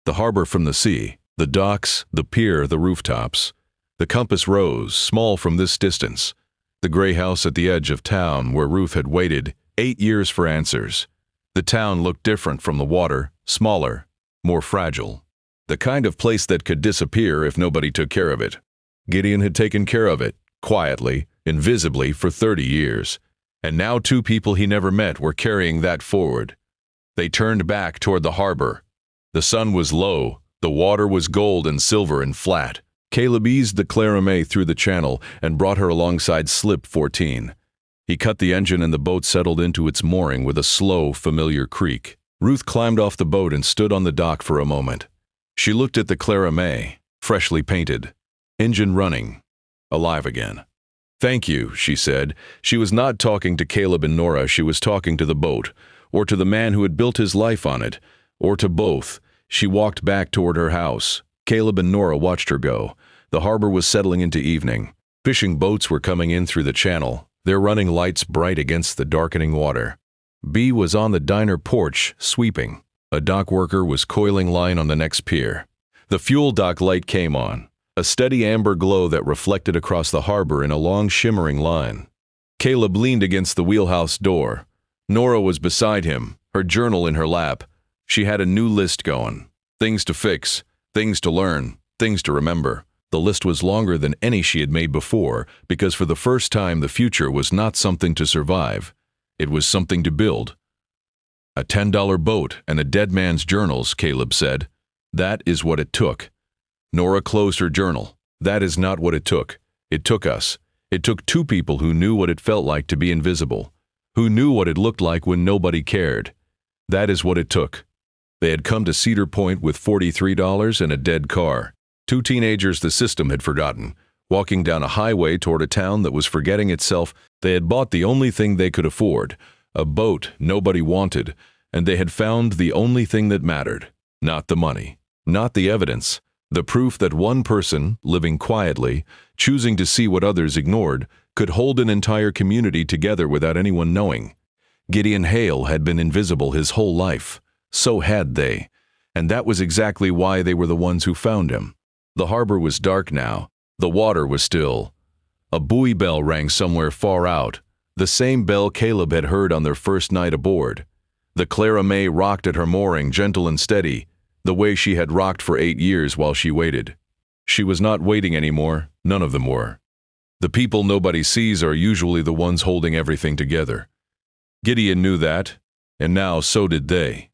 The harbor from the sea, the docks, the pier, the rooftops. The compass rose, small from this distance. The gray house at the edge of town where Ruth had waited 8 years for answers. The town looked different from the water, smaller, more fragile. The kind of place that could disappear if nobody took care of it. Gideon had taken care of it, quietly, invisibly, for 30 years. And now 2 people he never met were carrying that forward. They turned back toward the harbor. The sun was low. The water was gold and silver and flat. Caleb eased the Clara May through the channel and brought her alongside Slip 14. He cut the engine and the boat settled into its mooring with a slow, familiar creak. Ruth climbed off the boat and stood on the dock for a moment. She looked at the Clara May, freshly painted. Engine running. Alive again. "Thank you," she said. She was not talking to Caleb and Nora, she was talking to the boat, or to the man who had built his life on it, or to both. She walked back toward her house. Caleb and Nora watched her go. The harbor was settling into evening. Fishing boats were coming in through the channel, their running lights bright against the darkening water. Bea was on the diner porch, sweeping. A dock worker was coiling line on the next pier. The fuel dock light came on. a steady amber glow that reflected across the harbor in a long shimmering line. Caleb leaned against the wheelhouse door. Nora was beside him, her journal in her lap. She had a new list going. Things to fix, things to learn, things to remember. The list was longer than any she had made before, because for the first time the future was not something to survive. It was something to build. A $10 boat and a dead man's journals, Caleb said. That is what it took. Nora closed her journal. That is not what it took. It took us. It took two people who knew what it felt like to be invisible, who knew what it looked like when nobody cared. That is what it took. They had come to Cedar Point with $43 and a dead car. Two teenagers the system had forgotten. Walking down a highway toward a town that was forgetting itself, they had bought the only thing they could afford, a boat nobody wanted, and they had found the only thing that mattered. Not the money, not the evidence, the proof that one person, living quietly, choosing to see what others ignored, could hold an entire community together without anyone knowing. Gideon Hale had been invisible his whole life. So had they. And that was exactly why they were the ones who found him. The harbor was dark now. The water was still. A buoy bell rang somewhere far out, the same bell Caleb had heard on their first night aboard. The Clara May rocked at her mooring, gentle and steady, the way she had rocked for 8 years while she waited. She was not waiting anymore. None of them were. The people nobody sees are usually the ones holding everything together. Gideon knew that, and now so did they.